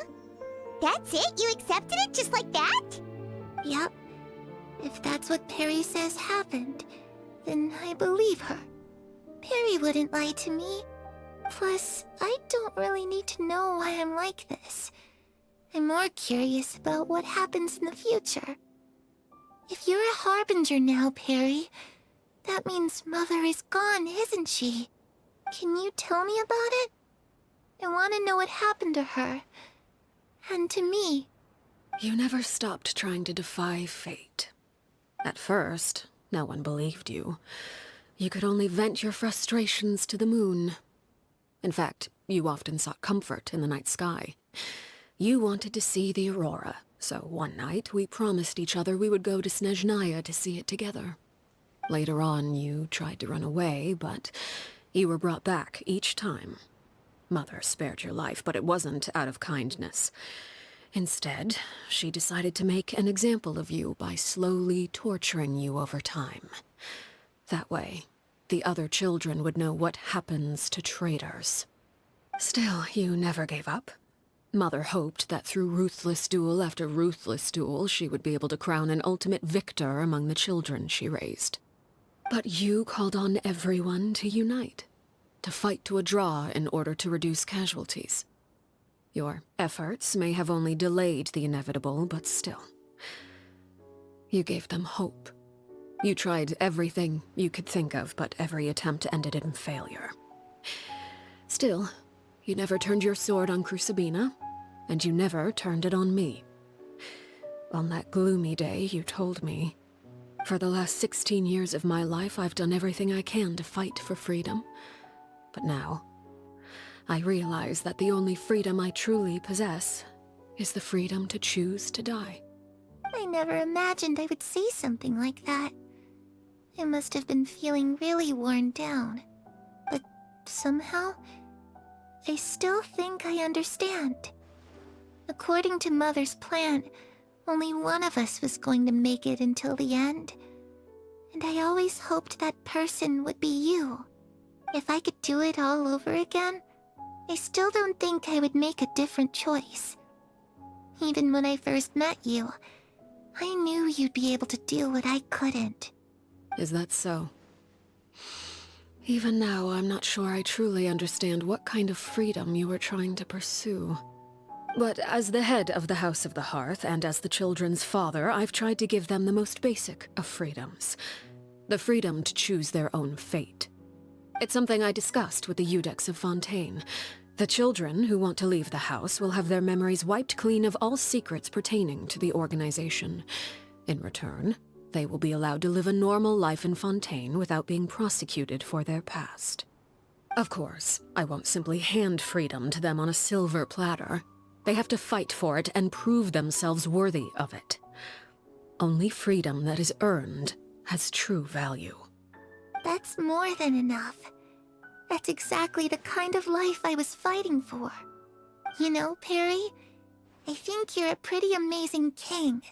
That's it? You accepted it just like that? Yep. If that's what Perry says happened, then I believe her. Perry wouldn't lie to me. Plus, I don't really need to know why I'm like this. I'm more curious about what happens in the future. If you're a harbinger now, Perry, that means Mother is gone, isn't she? Can you tell me about it? I want to know what happened to her. And to me. You never stopped trying to defy fate. At first, no one believed you. You could only vent your frustrations to the moon. In fact, you often sought comfort in the night sky. You wanted to see the aurora, so one night we promised each other we would go to Snezhnaya to see it together. Later on, you tried to run away, but you were brought back each time. Mother spared your life, but it wasn't out of kindness. Instead, she decided to make an example of you by slowly torturing you over time. That way, the other children would know what happens to traitors. Still, you never gave up. Mother hoped that through ruthless duel after ruthless duel, she would be able to crown an ultimate victor among the children she raised. But you called on everyone to unite, to fight to a draw in order to reduce casualties. Your efforts may have only delayed the inevitable, but still. You gave them hope. You tried everything you could think of, but every attempt ended in failure. Still, you never turned your sword on Crucibina, and you never turned it on me. On that gloomy day, you told me, "For the last 16 years of my life, I've done everything I can to fight for freedom. But now, I realize that the only freedom I truly possess is the freedom to choose to die." I never imagined I would say something like that. I must have been feeling really worn down. But somehow, I still think I understand. According to Mother's plan, only one of us was going to make it until the end. And I always hoped that person would be you. If I could do it all over again, I still don't think I would make a different choice. Even when I first met you, I knew you'd be able to do what I couldn't. Is that so? Even now, I'm not sure I truly understand what kind of freedom you were trying to pursue. But as the head of the House of the Hearth, and as the children's father, I've tried to give them the most basic of freedoms. The freedom to choose their own fate. It's something I discussed with the Iudex of Fontaine. The children who want to leave the house will have their memories wiped clean of all secrets pertaining to the organization. In return, they will be allowed to live a normal life in Fontaine without being prosecuted for their past. Of course, I won't simply hand freedom to them on a silver platter. They have to fight for it and prove themselves worthy of it. Only freedom that is earned has true value. That's more than enough. That's exactly the kind of life I was fighting for. You know, Perry, I think you're a pretty amazing king,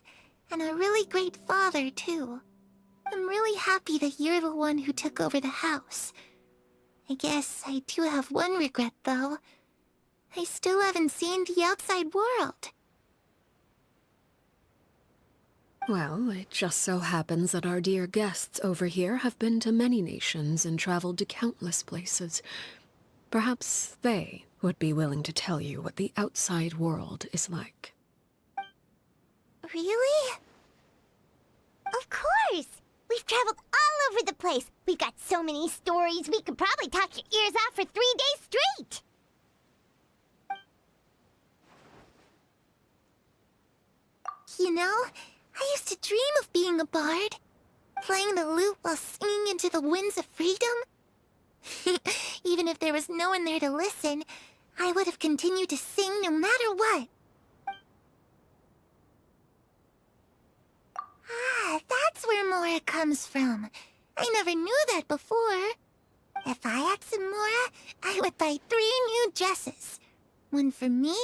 and a really great father, too. I'm really happy that you're the one who took over the house. I guess I do have one regret, though. I still haven't seen the outside world. Well, it just so happens that our dear guests over here have been to many nations and traveled to countless places. Perhaps they would be willing to tell you what the outside world is like. Really? Of course! We've traveled all over the place. We've got so many stories, we could probably talk your ears off for 3 days straight! You know, I used to dream of being a bard. Playing the lute while singing into the winds of freedom. Even if there was no one there to listen, I would have continued to sing no matter what. Ah, that's where Mora comes from. I never knew that before. If I had some Mora, I would buy 3 new dresses. One for me,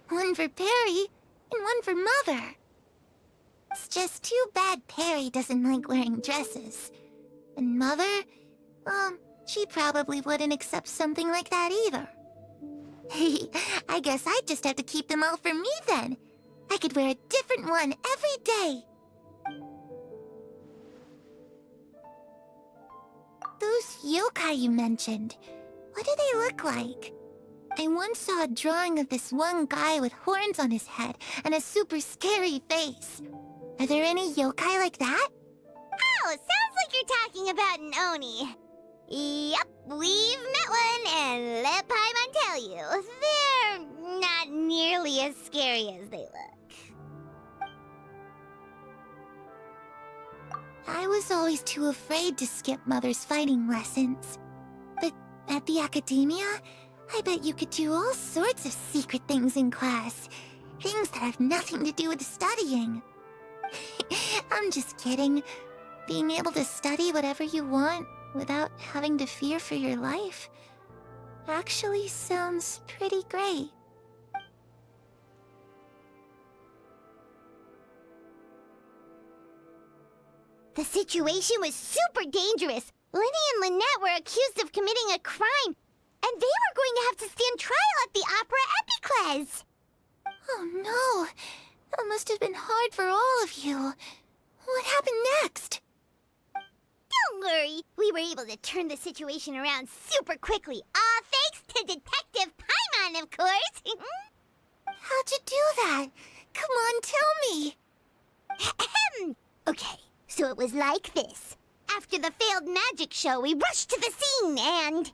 one for Perry, and one for Mother. It's just too bad Perry doesn't like wearing dresses. And Mother, well, she probably wouldn't accept something like that either. I guess I'd just have to keep them all for me then. I could wear a different one every day. Those yokai you mentioned, what do they look like? I once saw a drawing of this one guy with horns on his head and a super scary face. Are there any yokai like that? Oh, sounds like you're talking about an Oni. Yep, we've met one, and let Paimon tell you, they're not nearly as scary as they look. I was always too afraid to skip Mother's fighting lessons. But at the academia, I bet you could do all sorts of secret things in class. Things that have nothing to do with studying. I'm just kidding. Being able to study whatever you want without having to fear for your life actually sounds pretty great. The situation was super dangerous. Lenny and Lynette were accused of committing a crime, and they were going to have to stand trial at the Opera Epicles. Oh no! That must have been hard for all of you. What happened next? Don't worry, we were able to turn the situation around super quickly. All thanks to Detective Paimon, of course. How'd you do that? Come on, tell me. Okay, so it was like this. After the failed magic show, we rushed to the scene and...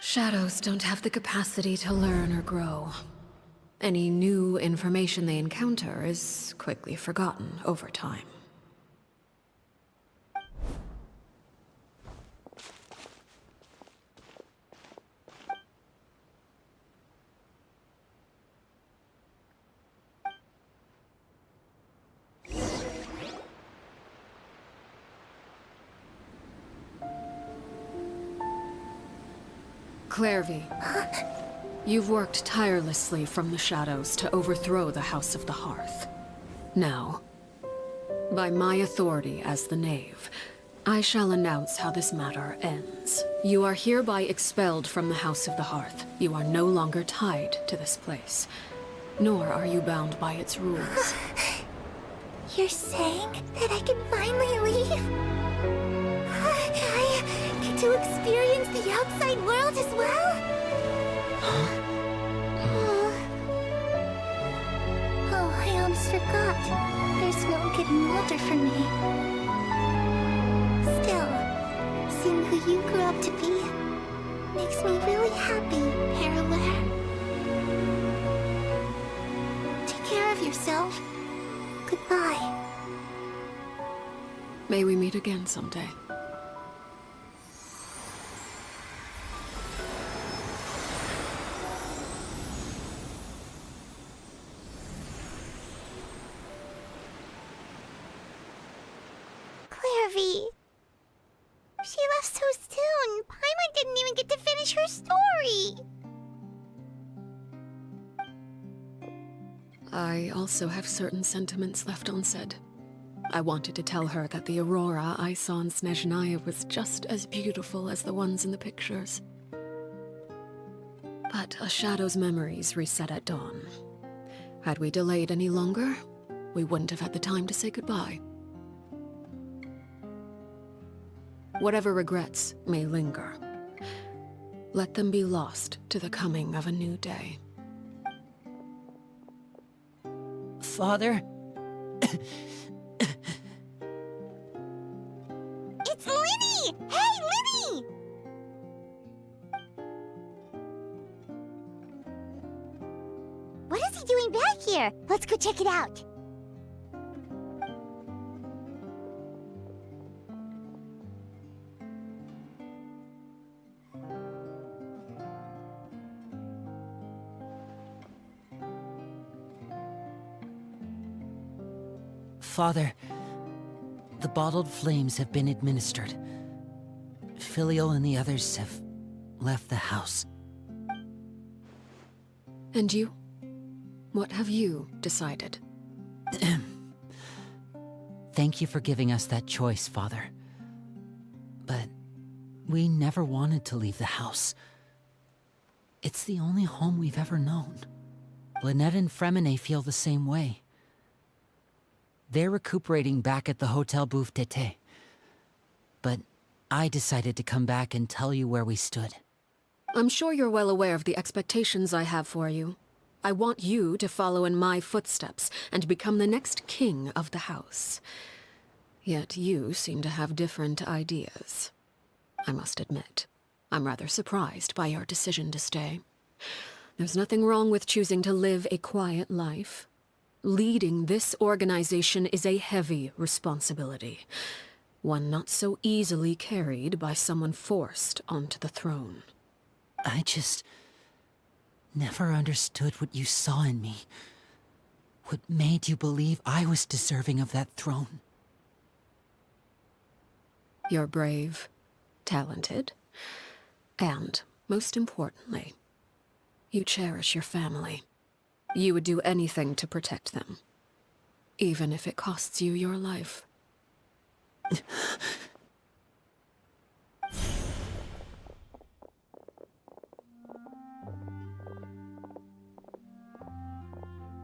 Shadows don't have the capacity to learn or grow. Any new information they encounter is quickly forgotten over time. Clairvy, you've worked tirelessly from the shadows to overthrow the House of the Hearth. Now, by my authority as the Knave, I shall announce how this matter ends. You are hereby expelled from the House of the Hearth. You are no longer tied to this place, nor are you bound by its rules. You're saying that I can finally leave? I get to experience the outside world as well? Oh, I almost forgot. There's no getting older for me. Still, seeing who you grew up to be makes me really happy, Parallel. Take care of yourself. Goodbye. May we meet again someday. Clairvy. She left so soon. Paimon didn't even get to finish her story. I also have certain sentiments left unsaid. I wanted to tell her that the aurora I saw in Snezhnaya was just as beautiful as the ones in the pictures. But a shadow's memories reset at dawn. Had we delayed any longer, we wouldn't have had the time to say goodbye. Whatever regrets may linger, let them be lost to the coming of a new day. Father? It's Linny! Hey, Linny! What is he doing back here? Let's go check it out. Father, the bottled flames have been administered. Filial and the others have left the house. And you? What have you decided? Thank you for giving us that choice, Father. But we never wanted to leave the house. It's the only home we've ever known. Lynette and Fremine feel the same way. They're recuperating back at the Hotel Bouffe d'Été. But I decided to come back and tell you where we stood. I'm sure you're well aware of the expectations I have for you. I want you to follow in my footsteps and become the next king of the house. Yet you seem to have different ideas. I must admit, I'm rather surprised by your decision to stay. There's nothing wrong with choosing to live a quiet life. Leading this organization is a heavy responsibility, one not so easily carried by someone forced onto the throne. I just never understood what you saw in me. What made you believe I was deserving of that throne? You're brave, talented, and, most importantly, you cherish your family. You would do anything to protect them, even if it costs you your life.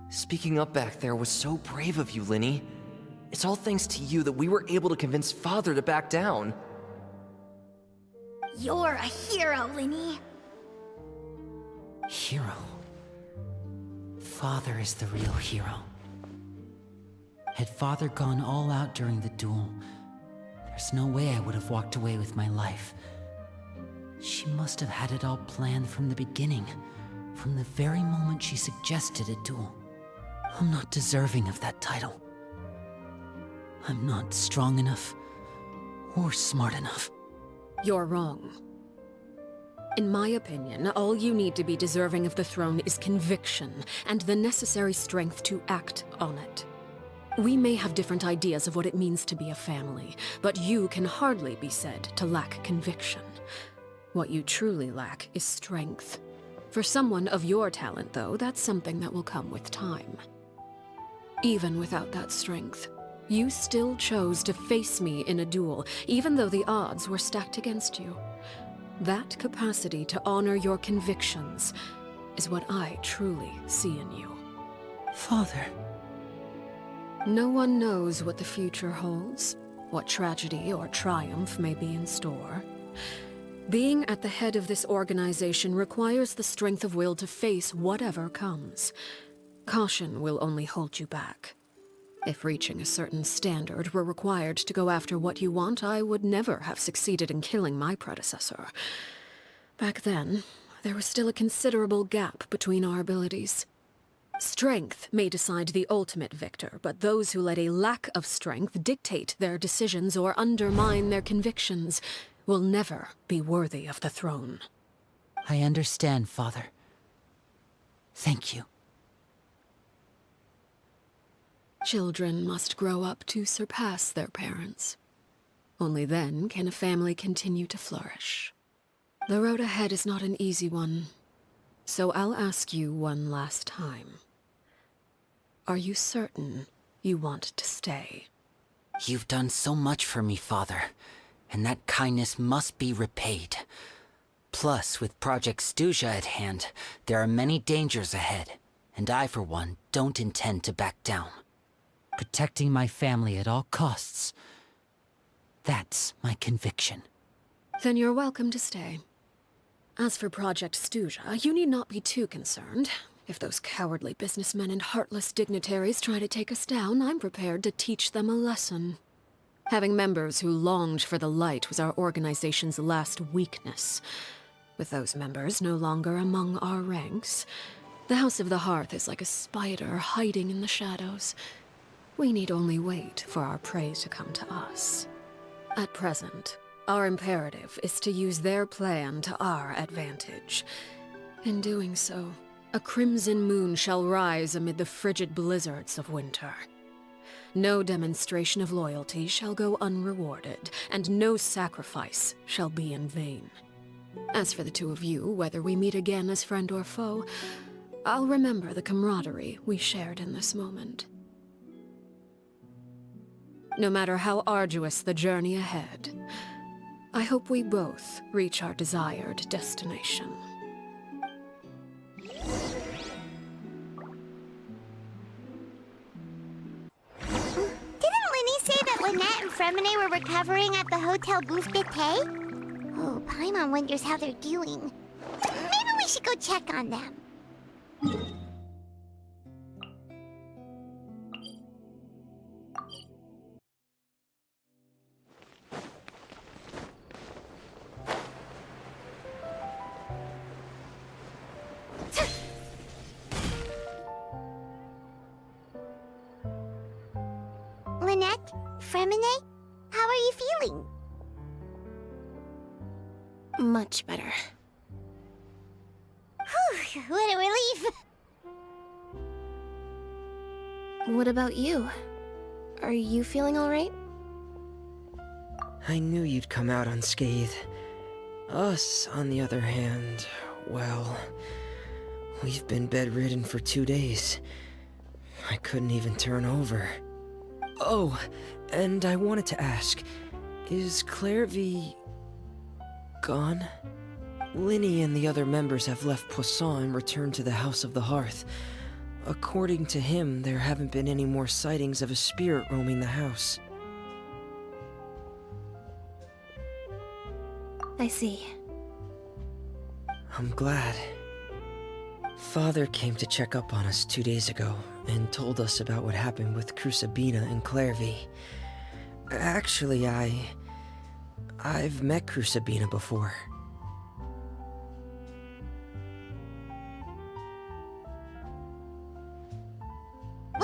Speaking up back there was so brave of you, Linny. It's all thanks to you that we were able to convince Father to back down. You're a hero, Linny. Hero? Father is the real hero. Had Father gone all out during the duel, there's no way I would have walked away with my life. She must have had it all planned from the beginning, from the very moment she suggested a duel. I'm not deserving of that title. I'm not strong enough or smart enough. You're wrong. In my opinion, all you need to be deserving of the throne is conviction and the necessary strength to act on it. We may have different ideas of what it means to be a family, but you can hardly be said to lack conviction. What you truly lack is strength. For someone of your talent, though, that's something that will come with time. Even without that strength, you still chose to face me in a duel, even though the odds were stacked against you. That capacity to honor your convictions is what I truly see in you. Father. No one knows what the future holds, what tragedy or triumph may be in store. Being at the head of this organization requires the strength of will to face whatever comes. Caution will only hold you back. If reaching a certain standard were required to go after what you want, I would never have succeeded in killing my predecessor. Back then, there was still a considerable gap between our abilities. Strength may decide the ultimate victor, but those who let a lack of strength dictate their decisions or undermine their convictions will never be worthy of the throne. I understand, Father. Thank you. Children must grow up to surpass their parents. Only then can a family continue to flourish. The road ahead is not an easy one, so I'll ask you one last time. Are you certain you want to stay? You've done so much for me, Father, and that kindness must be repaid. Plus, with Project Stuja at hand, there are many dangers ahead, and I, for one, don't intend to back down. Protecting my family at all costs. That's my conviction. Then you're welcome to stay. As for Project Stuja, you need not be too concerned. If those cowardly businessmen and heartless dignitaries try to take us down, I'm prepared to teach them a lesson. Having members who longed for the light was our organization's last weakness. With those members no longer among our ranks, the House of the Hearth is like a spider hiding in the shadows. We need only wait for our prey to come to us. At present, our imperative is to use their plan to our advantage. In doing so, a crimson moon shall rise amid the frigid blizzards of winter. No demonstration of loyalty shall go unrewarded, and no sacrifice shall be in vain. As for the two of you, whether we meet again as friend or foe, I'll remember the camaraderie we shared in this moment. No matter how arduous the journey ahead, I hope we both reach our desired destination. Didn't Linny say that Lynette and Fremine were recovering at the Hotel Booth Bite? Oh, Paimon wonders how they're doing. Maybe we should go check on them. Lynette? Fremine? How are you feeling? Much better. Whew, what a relief! What about you? Are you feeling alright? I knew you'd come out unscathed. Us, on the other hand, well, we've been bedridden for 2 days. I couldn't even turn over. Oh, and I wanted to ask, is Clairvy gone? Linny and the other members have left Poisson and returned to the House of the Hearth. According to him, there haven't been any more sightings of a spirit roaming the house. I see. I'm glad. Father came to check up on us 2 days ago and told us about what happened with Crusabina and Clairvy. Actually, I've met Crusabina before.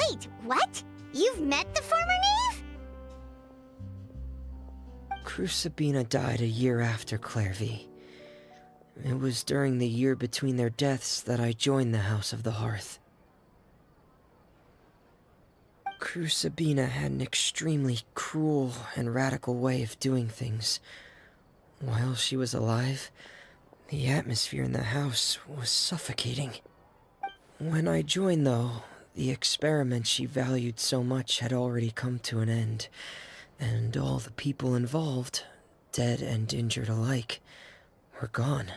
Wait, what? You've met the former knave? Crucibina died a year after Clairvy. It was during the year between their deaths that I joined the House of the Hearth. Crucibina had an extremely cruel and radical way of doing things. While she was alive, the atmosphere in the house was suffocating. When I joined, though, the experiment she valued so much had already come to an end, and all the people involved, dead and injured alike, were gone.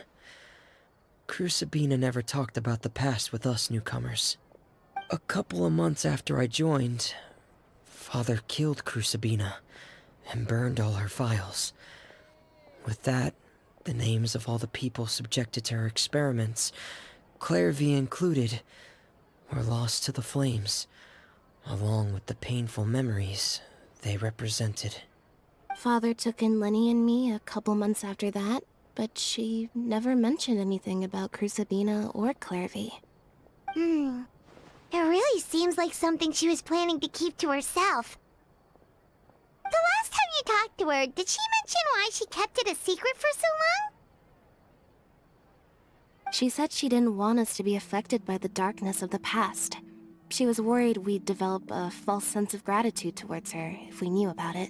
Crucibina never talked about the past with us newcomers. A couple of months after I joined, Father killed Crucibina and burned all her files. With that, the names of all the people subjected to her experiments, Clairvy included, were lost to the flames, along with the painful memories they represented. Father took in Lenny and me a couple months after that, but she never mentioned anything about Crucibina or Clairvy. It really seems like something she was planning to keep to herself. The last time you talked to her, did she mention why she kept it a secret for so long? She said she didn't want us to be affected by the darkness of the past. She was worried we'd develop a false sense of gratitude towards her if we knew about it.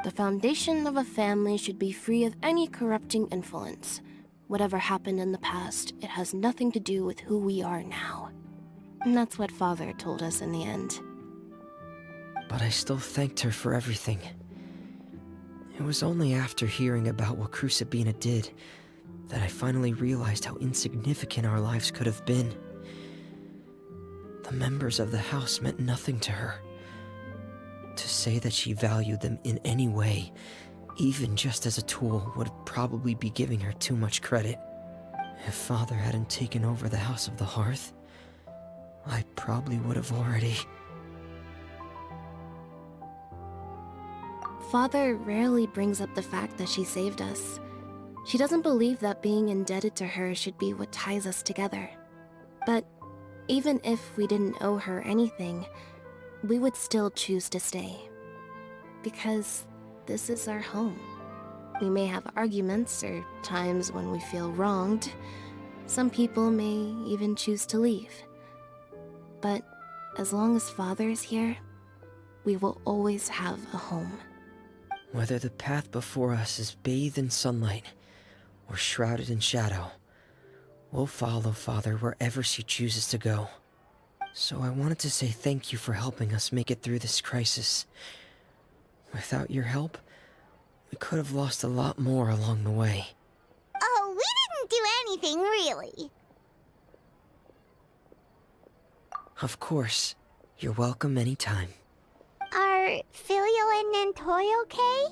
The foundation of a family should be free of any corrupting influence. Whatever happened in the past, it has nothing to do with who we are now. And that's what Father told us in the end. But I still thanked her for everything. It was only after hearing about what Crucibina did that I finally realized how insignificant our lives could have been. The members of the house meant nothing to her. To say that she valued them in any way, even just as a tool, would probably be giving her too much credit. If Father hadn't taken over the House of the Hearth, I probably would have already... Father rarely brings up the fact that she saved us. She doesn't believe that being indebted to her should be what ties us together. But even if we didn't owe her anything, we would still choose to stay. Because this is our home. We may have arguments or times when we feel wronged. Some people may even choose to leave. But as long as Father is here, we will always have a home. Whether the path before us is bathed in sunlight or shrouded in shadow, we'll follow Father wherever she chooses to go. So I wanted to say thank you for helping us make it through this crisis. Without your help, we could have lost a lot more along the way. Oh, we didn't do anything, really. Of course. You're welcome anytime. Are Filial and Nantoy okay?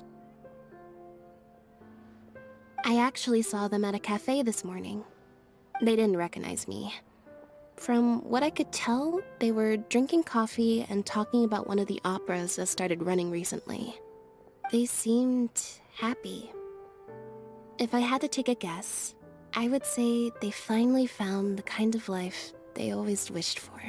I actually saw them at a cafe this morning. They didn't recognize me. From what I could tell, they were drinking coffee and talking about one of the operas that started running recently. They seemed happy. If I had to take a guess, I would say they finally found the kind of life they always wished for.